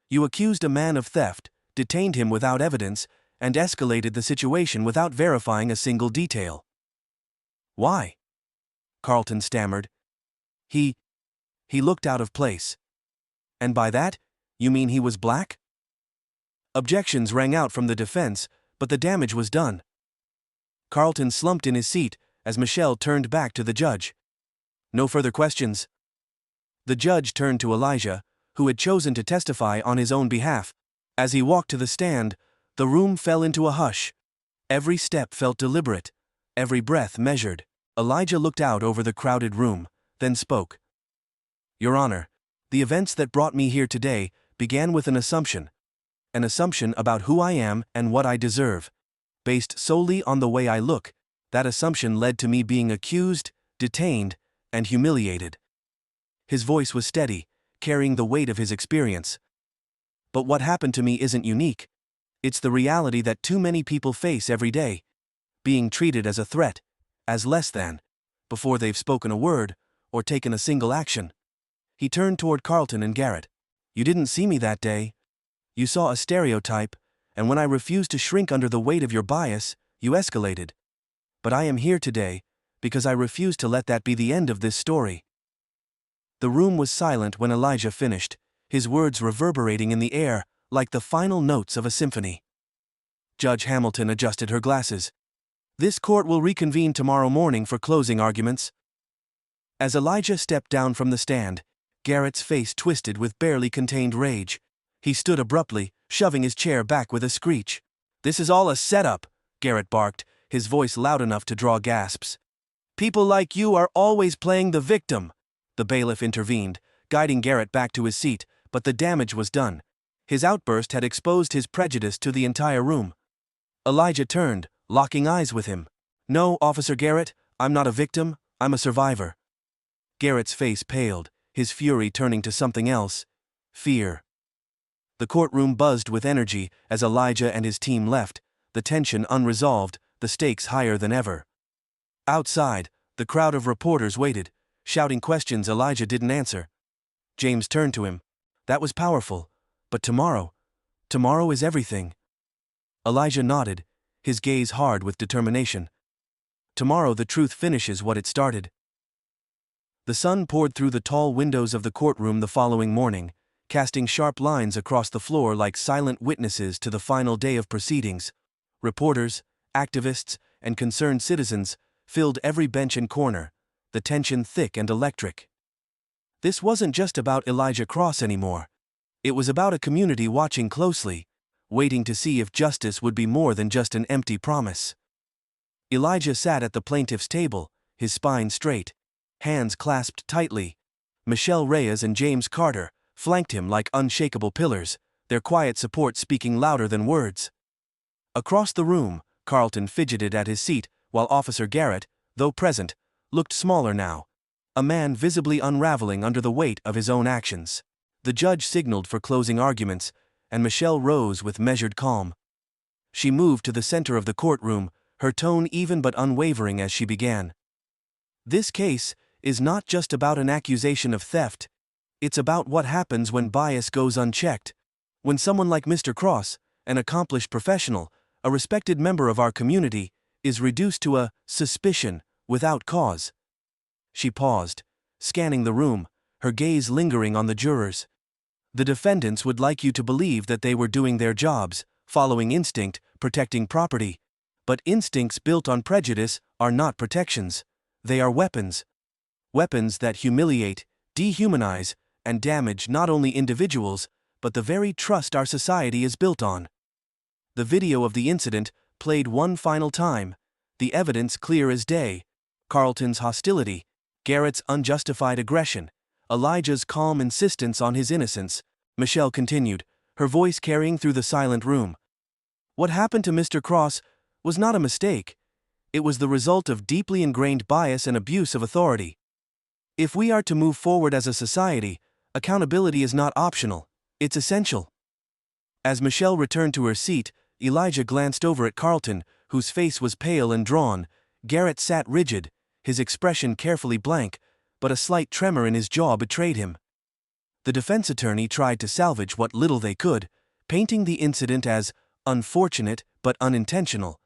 [SPEAKER 1] You accused a man of theft, detained him without evidence, and escalated the situation without verifying a single detail." "Why?" Carlton stammered. He looked out of place." "And by that, you mean he was black?" Objections rang out from the defense, but the damage was done. Carlton slumped in his seat as Michelle turned back to the judge. "No further questions." The judge turned to Elijah, who had chosen to testify on his own behalf. As he walked to the stand, the room fell into a hush. Every step felt deliberate, every breath measured. Elijah looked out over the crowded room, then spoke. "Your Honor, the events that brought me here today began with an assumption about who I am and what I deserve. Based solely on the way I look, that assumption led to me being accused, detained, and humiliated." His voice was steady, carrying the weight of his experience. "But what happened to me isn't unique. It's the reality that too many people face every day. Being treated as a threat, as less than, before they've spoken a word, or taken a single action." He turned toward Carlton and Garrett. "You didn't see me that day. You saw a stereotype, and when I refused to shrink under the weight of your bias, you escalated. But I am here today, because I refuse to let that be the end of this story." The room was silent when Elijah finished, his words reverberating in the air like the final notes of a symphony. Judge Hamilton adjusted her glasses. "This court will reconvene tomorrow morning for closing arguments." As Elijah stepped down from the stand, Garrett's face twisted with barely contained rage. He stood abruptly, shoving his chair back with a screech. "This is all a setup," Garrett barked, his voice loud enough to draw gasps. "People like you are always playing the victim." The bailiff intervened, guiding Garrett back to his seat, but the damage was done. His outburst had exposed his prejudice to the entire room. Elijah turned, locking eyes with him. "No, Officer Garrett, I'm not a victim, I'm a survivor." Garrett's face paled, his fury turning to something else: fear. The courtroom buzzed with energy as Elijah and his team left, the tension unresolved, the stakes higher than ever. Outside, the crowd of reporters waited, shouting questions Elijah didn't answer. James turned to him. "That was powerful. But tomorrow is everything." Elijah nodded, his gaze hard with determination. "Tomorrow the truth finishes what it started." The sun poured through the tall windows of the courtroom the following morning, casting sharp lines across the floor like silent witnesses to the final day of proceedings. Reporters, activists, and concerned citizens filled every bench and corner, the tension thick and electric. This wasn't just about Elijah Cross anymore. It was about a community watching closely, waiting to see if justice would be more than just an empty promise. Elijah sat at the plaintiff's table, his spine straight, hands clasped tightly. Michelle Reyes and James Carter flanked him like unshakable pillars, their quiet support speaking louder than words. Across the room, Carlton fidgeted at his seat, while Officer Garrett, though present, looked smaller now, a man visibly unraveling under the weight of his own actions. The judge signaled for closing arguments, and Michelle rose with measured calm. She moved to the center of the courtroom, her tone even but unwavering as she began. "This case is not just about an accusation of theft. It's about what happens when bias goes unchecked. When someone like Mr. Cross, an accomplished professional, a respected member of our community, is reduced to a suspicion without cause." She paused, scanning the room, her gaze lingering on the jurors. "The defendants would like you to believe that they were doing their jobs, following instinct, protecting property. But instincts built on prejudice are not protections. They are weapons. Weapons that humiliate, dehumanize, and damage not only individuals, but the very trust our society is built on." The video of the incident played one final time, the evidence clear as day: Carlton's hostility, Garrett's unjustified aggression, Elijah's calm insistence on his innocence. Michelle continued, her voice carrying through the silent room. "What happened to Mr. Cross was not a mistake. It was the result of deeply ingrained bias and abuse of authority. If we are to move forward as a society, accountability is not optional, it's essential." As Michelle returned to her seat, Elijah glanced over at Carlton, whose face was pale and drawn. Garrett sat rigid, his expression carefully blank, but a slight tremor in his jaw betrayed him. The defense attorney tried to salvage what little they could, painting the incident as unfortunate but unintentional.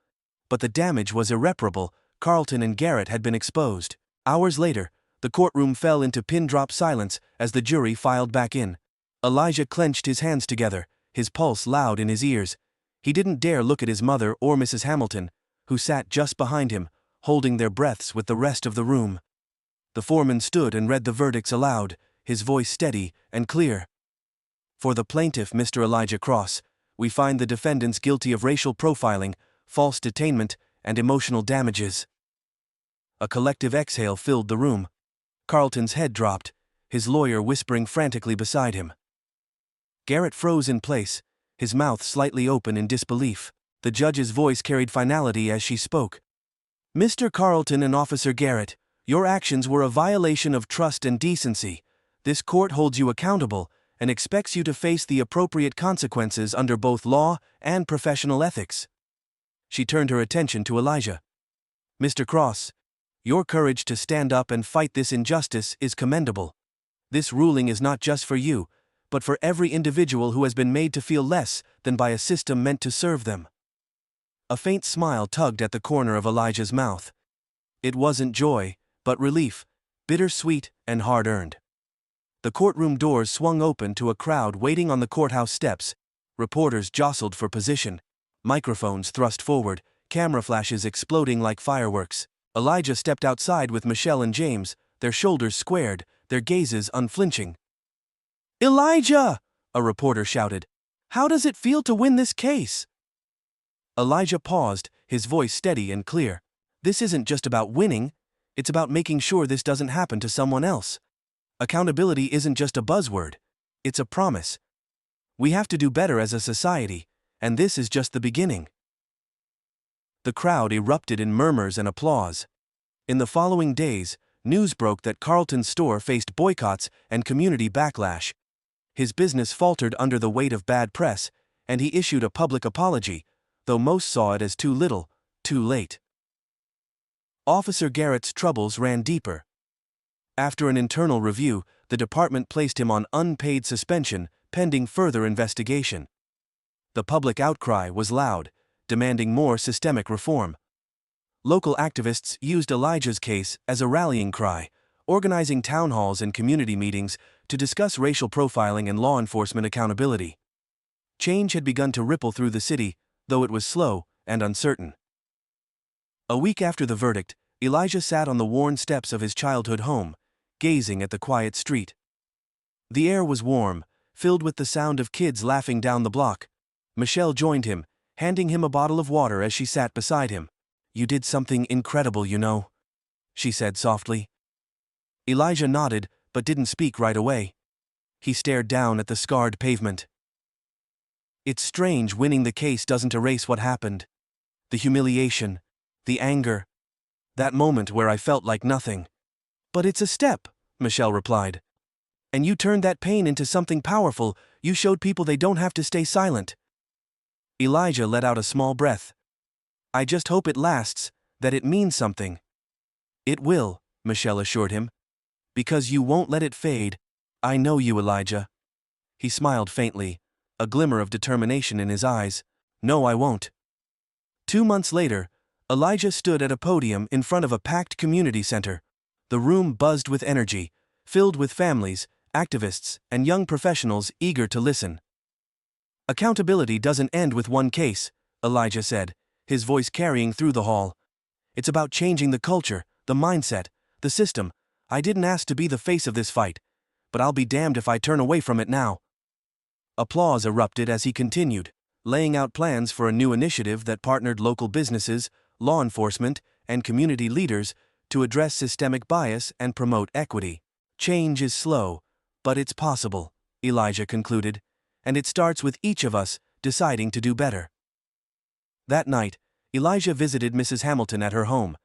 [SPEAKER 1] But the damage was irreparable. Carlton and Garrett had been exposed. Hours later, the courtroom fell into pin-drop silence as the jury filed back in. Elijah clenched his hands together, his pulse loud in his ears. He didn't dare look at his mother or Mrs. Hamilton, who sat just behind him, holding their breaths with the rest of the room. The foreman stood and read the verdicts aloud, his voice steady and clear. "For the plaintiff, Mr. Elijah Cross, we find the defendants guilty of racial profiling, false detainment, and emotional damages." A collective exhale filled the room. Carlton's head dropped, his lawyer whispering frantically beside him. Garrett froze in place, his mouth slightly open in disbelief. The judge's voice carried finality as she spoke. "Mr. Carlton and Officer Garrett, your actions were a violation of trust and decency. This court holds you accountable and expects you to face the appropriate consequences under both law and professional ethics." She turned her attention to Elijah. "Mr. Cross, your courage to stand up and fight this injustice is commendable. This ruling is not just for you, but for every individual who has been made to feel less than by a system meant to serve them." A faint smile tugged at the corner of Elijah's mouth. It wasn't joy, but relief, bittersweet and hard-earned. The courtroom doors swung open to a crowd waiting on the courthouse steps. Reporters jostled for position, microphones thrust forward, camera flashes exploding like fireworks. Elijah stepped outside with Michelle and James, their shoulders squared, their gazes unflinching. "Elijah!" a reporter shouted. How does it feel to win this case? Elijah paused, his voice steady and clear. This isn't just about winning, it's about making sure this doesn't happen to someone else. Accountability isn't just a buzzword, it's a promise. We have to do better as a society, and this is just the beginning. The crowd erupted in murmurs and applause. In the following days, news broke that Carlton's store faced boycotts and community backlash. His business faltered under the weight of bad press, and he issued a public apology, though most saw it as too little, too late. Officer Garrett's troubles ran deeper. After an internal review, the department placed him on unpaid suspension, pending further investigation. The public outcry was loud, demanding more systemic reform. Local activists used Elijah's case as a rallying cry, organizing town halls and community meetings to discuss racial profiling and law enforcement accountability. Change had begun to ripple through the city, though it was slow and uncertain. A week after the verdict, Elijah sat on the worn steps of his childhood home, gazing at the quiet street. The air was warm, filled with the sound of kids laughing down the block. Michelle joined him, handing him a bottle of water as she sat beside him. "You did something incredible, you know," she said softly. Elijah nodded, but didn't speak right away. He stared down at the scarred pavement. It's strange winning the case doesn't erase what happened. The humiliation, the anger, that moment where I felt like nothing. But it's a step, Michelle replied. And you turned that pain into something powerful. You showed people they don't have to stay silent. Elijah let out a small breath. I just hope it lasts, that it means something. It will, Michelle assured him. Because you won't let it fade. I know you, Elijah. He smiled faintly, a glimmer of determination in his eyes. No, I won't. 2 months later, Elijah stood at a podium in front of a packed community center. The room buzzed with energy, filled with families, activists, and young professionals eager to listen. Accountability doesn't end with one case, Elijah said, his voice carrying through the hall. It's about changing the culture, the mindset, the system. I didn't ask to be the face of this fight, but I'll be damned if I turn away from it now. Applause erupted as he continued, laying out plans for a new initiative that partnered local businesses, law enforcement, and community leaders to address systemic bias and promote equity. Change is slow, but it's possible, Elijah concluded, and it starts with each of us deciding to do better. That night, Elijah visited Mrs. Hamilton at her home.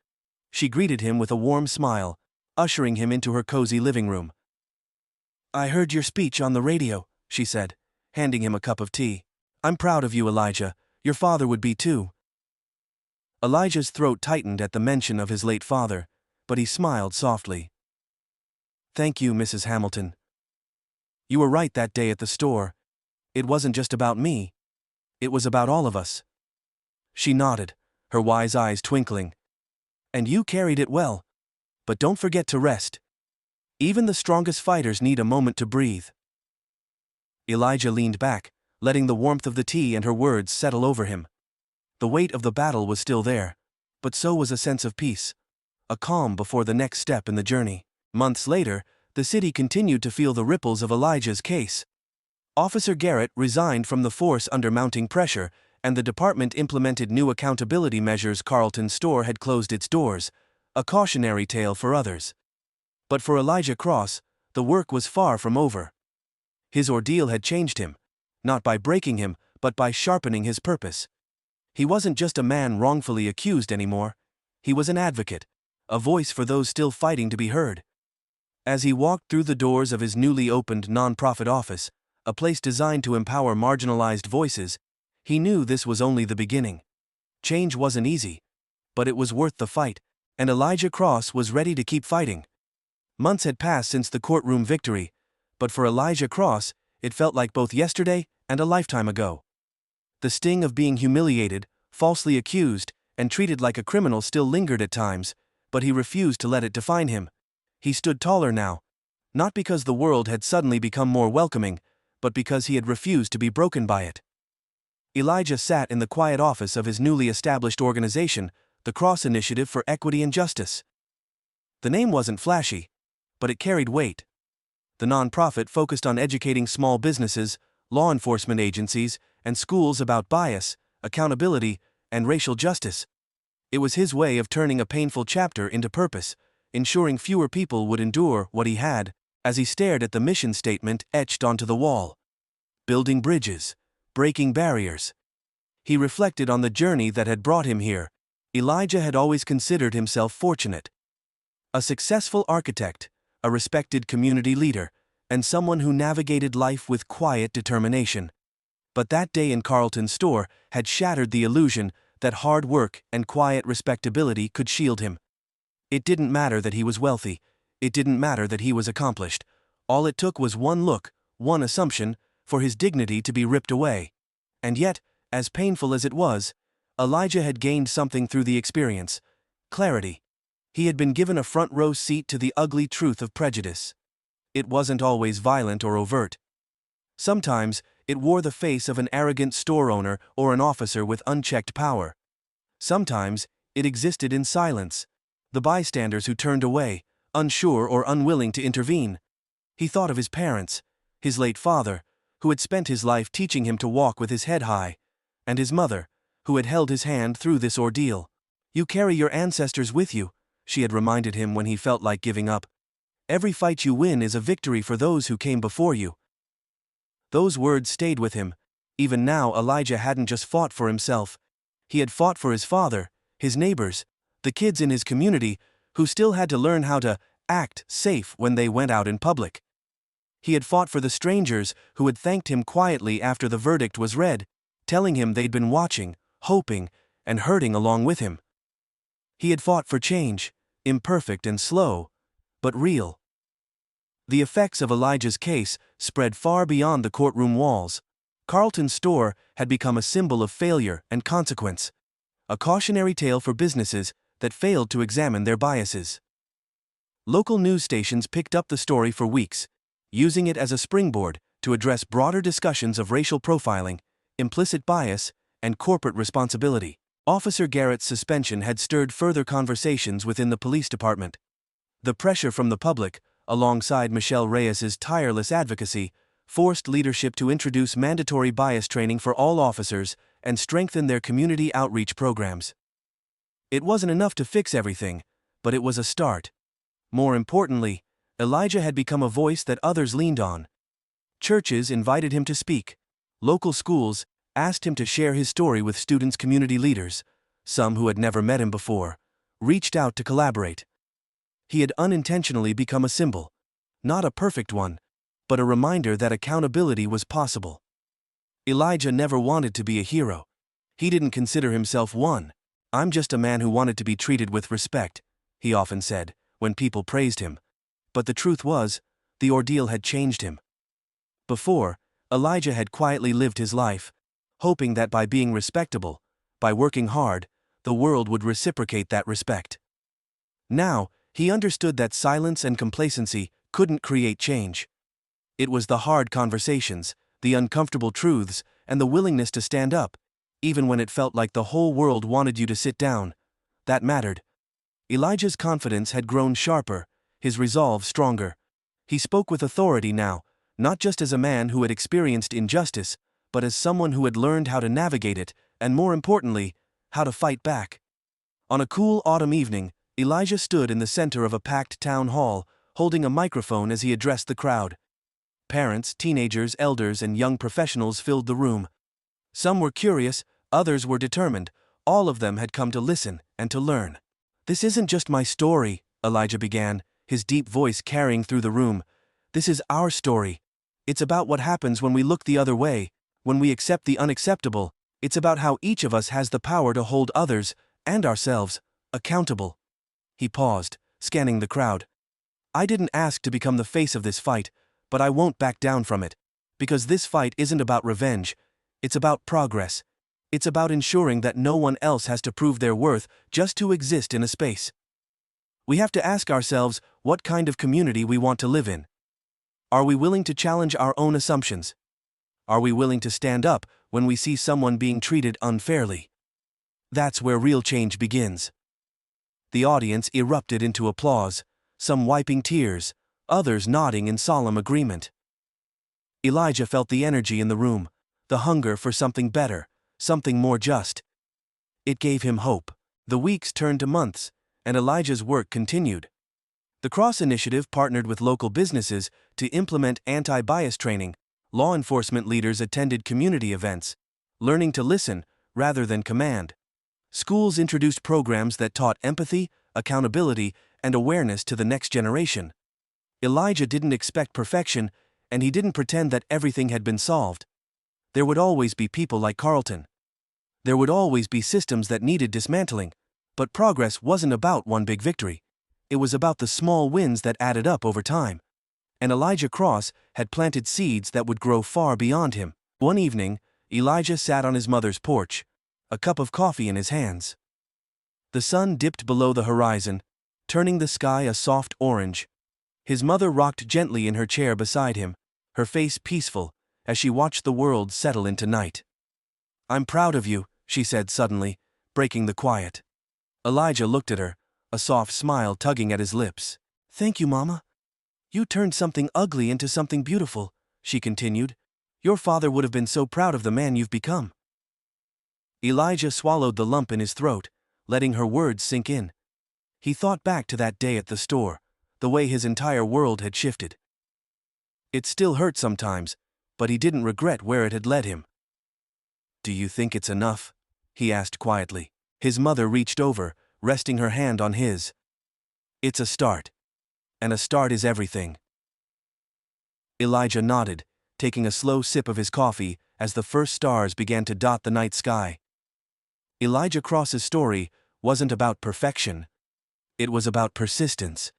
[SPEAKER 1] She greeted him with a warm smile, ushering him into her cozy living room. I heard your speech on the radio, she said, handing him a cup of tea. I'm proud of you, Elijah. Your father would be too. Elijah's throat tightened at the mention of his late father, but he smiled softly. Thank you, Mrs. Hamilton. You were right that day at the store. It wasn't just about me. It was about all of us. She nodded, her wise eyes twinkling. And you carried it well. But don't forget to rest. Even the strongest fighters need a moment to breathe. Elijah leaned back, letting the warmth of the tea and her words settle over him. The weight of the battle was still there, but so was a sense of peace, a calm before the next step in the journey. Months later, the city continued to feel the ripples of Elijah's case. Officer Garrett resigned from the force under mounting pressure, and the department implemented new accountability measures. Carlton's store had closed its doors, a cautionary tale for others. But for Elijah Cross, the work was far from over. His ordeal had changed him, not by breaking him, but by sharpening his purpose. He wasn't just a man wrongfully accused anymore. He was an advocate, a voice for those still fighting to be heard. As he walked through the doors of his newly opened nonprofit office, a place designed to empower marginalized voices, he knew this was only the beginning. Change wasn't easy, but it was worth the fight, and Elijah Cross was ready to keep fighting. Months had passed since the courtroom victory, but for Elijah Cross, it felt like both yesterday and a lifetime ago. The sting of being humiliated, falsely accused, and treated like a criminal still lingered at times, but he refused to let it define him. He stood taller now, not because the world had suddenly become more welcoming, but because he had refused to be broken by it. Elijah sat in the quiet office of his newly established organization, the Cross Initiative for Equity and Justice. The name wasn't flashy, but it carried weight. The nonprofit focused on educating small businesses, law enforcement agencies, and schools about bias, accountability, and racial justice. It was his way of turning a painful chapter into purpose, ensuring fewer people would endure what he had, as he stared at the mission statement etched onto the wall. Building bridges, breaking barriers. He reflected on the journey that had brought him here. Elijah had always considered himself fortunate. A successful architect, a respected community leader, and someone who navigated life with quiet determination. But that day in Carlton's store had shattered the illusion that hard work and quiet respectability could shield him. It didn't matter that he was wealthy. It didn't matter that he was accomplished. All it took was one look, one assumption, for his dignity to be ripped away. And yet, as painful as it was, Elijah had gained something through the experience: clarity. He had been given a front-row seat to the ugly truth of prejudice. It wasn't always violent or overt. Sometimes, it wore the face of an arrogant store owner or an officer with unchecked power. Sometimes, it existed in silence. The bystanders who turned away, unsure or unwilling to intervene. He thought of his parents, his late father, who had spent his life teaching him to walk with his head high, and his mother, who had held his hand through this ordeal. "You carry your ancestors with you," she had reminded him when he felt like giving up. "Every fight you win is a victory for those who came before you." Those words stayed with him. Even now, Elijah hadn't just fought for himself. He had fought for his father, his neighbors, the kids in his community, who still had to learn how to act safe when they went out in public. He had fought for the strangers who had thanked him quietly after the verdict was read, telling him they'd been watching, hoping, and hurting along with him. He had fought for change, imperfect and slow, but real. The effects of Elijah's case spread far beyond the courtroom walls. Carlton's store had become a symbol of failure and consequence, a cautionary tale for businesses that failed to examine their biases. Local news stations picked up the story for weeks, using it as a springboard to address broader discussions of racial profiling, implicit bias, and corporate responsibility. Officer Garrett's suspension had stirred further conversations within the police department. The pressure from the public, alongside Michelle Reyes's tireless advocacy, forced leadership to introduce mandatory bias training for all officers and strengthen their community outreach programs. It wasn't enough to fix everything, but it was a start. More importantly, Elijah had become a voice that others leaned on. Churches invited him to speak. Local schools asked him to share his story with students. Community leaders, some who had never met him before, reached out to collaborate. He had unintentionally become a symbol, not a perfect one, but a reminder that accountability was possible. Elijah never wanted to be a hero. He didn't consider himself one. "I'm just a man who wanted to be treated with respect," he often said, when people praised him. But the truth was, the ordeal had changed him. Before, Elijah had quietly lived his life, hoping that by being respectable, by working hard, the world would reciprocate that respect. Now, he understood that silence and complacency couldn't create change. It was the hard conversations, the uncomfortable truths, and the willingness to stand up, even when it felt like the whole world wanted you to sit down, that mattered. Elijah's confidence had grown sharper, his resolve stronger. He spoke with authority now, not just as a man who had experienced injustice, but as someone who had learned how to navigate it, and more importantly, how to fight back. On a cool autumn evening, Elijah stood in the center of a packed town hall, holding a microphone as he addressed the crowd. Parents, teenagers, elders, and young professionals filled the room. Some were curious, others were determined. All of them had come to listen and to learn. "This isn't just my story," Elijah began, his deep voice carrying through the room. "This is our story. It's about what happens when we look the other way, when we accept the unacceptable. It's about how each of us has the power to hold others, and ourselves, accountable." He paused, scanning the crowd. "I didn't ask to become the face of this fight, but I won't back down from it. Because this fight isn't about revenge. It's about progress. It's about ensuring that no one else has to prove their worth just to exist in a space. We have to ask ourselves what kind of community we want to live in. Are we willing to challenge our own assumptions? Are we willing to stand up when we see someone being treated unfairly? That's where real change begins." The audience erupted into applause, some wiping tears, others nodding in solemn agreement. Elijah felt the energy in the room, the hunger for something better, something more just. It gave him hope. The weeks turned to months, and Elijah's work continued. The Cross Initiative partnered with local businesses to implement anti-bias training. Law enforcement leaders attended community events, learning to listen rather than command. Schools introduced programs that taught empathy, accountability, and awareness to the next generation. Elijah didn't expect perfection, and he didn't pretend that everything had been solved. There would always be people like Carlton. There would always be systems that needed dismantling, but progress wasn't about one big victory. It was about the small wins that added up over time. And Elijah Cross had planted seeds that would grow far beyond him. One evening, Elijah sat on his mother's porch, a cup of coffee in his hands. The sun dipped below the horizon, turning the sky a soft orange. His mother rocked gently in her chair beside him, her face peaceful, as she watched the world settle into night. "I'm proud of you," she said suddenly, breaking the quiet. Elijah looked at her, a soft smile tugging at his lips. "Thank you, Mama. You turned something ugly into something beautiful," she continued. "Your father would have been so proud of the man you've become." Elijah swallowed the lump in his throat, letting her words sink in. He thought back to that day at the store, the way his entire world had shifted. It still hurt sometimes, but he didn't regret where it had led him. "Do you think it's enough?" he asked quietly. His mother reached over, resting her hand on his. "It's a start. And a start is everything." Elijah nodded, taking a slow sip of his coffee as the first stars began to dot the night sky. Elijah Cross's story wasn't about perfection. It was about persistence.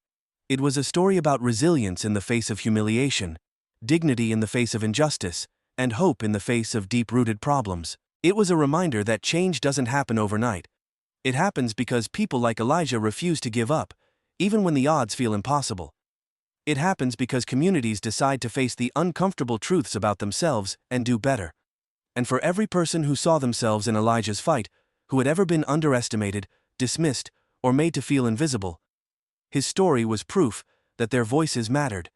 [SPEAKER 1] It was a story about resilience in the face of humiliation, dignity in the face of injustice, and hope in the face of deep-rooted problems. It was a reminder that change doesn't happen overnight. It happens because people like Elijah refuse to give up, even when the odds feel impossible. It happens because communities decide to face the uncomfortable truths about themselves and do better. And for every person who saw themselves in Elijah's fight, who had ever been underestimated, dismissed, or made to feel invisible, his story was proof that their voices mattered,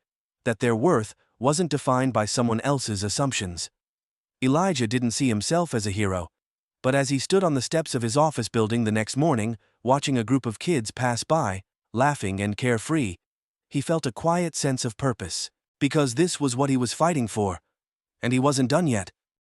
[SPEAKER 1] that their worth wasn't defined by someone else's assumptions. Elijah didn't see himself as a hero, but as he stood on the steps of his office building the next morning, watching a group of kids pass by, laughing and carefree, he felt a quiet sense of purpose, because this was what he was fighting for. And he wasn't done yet.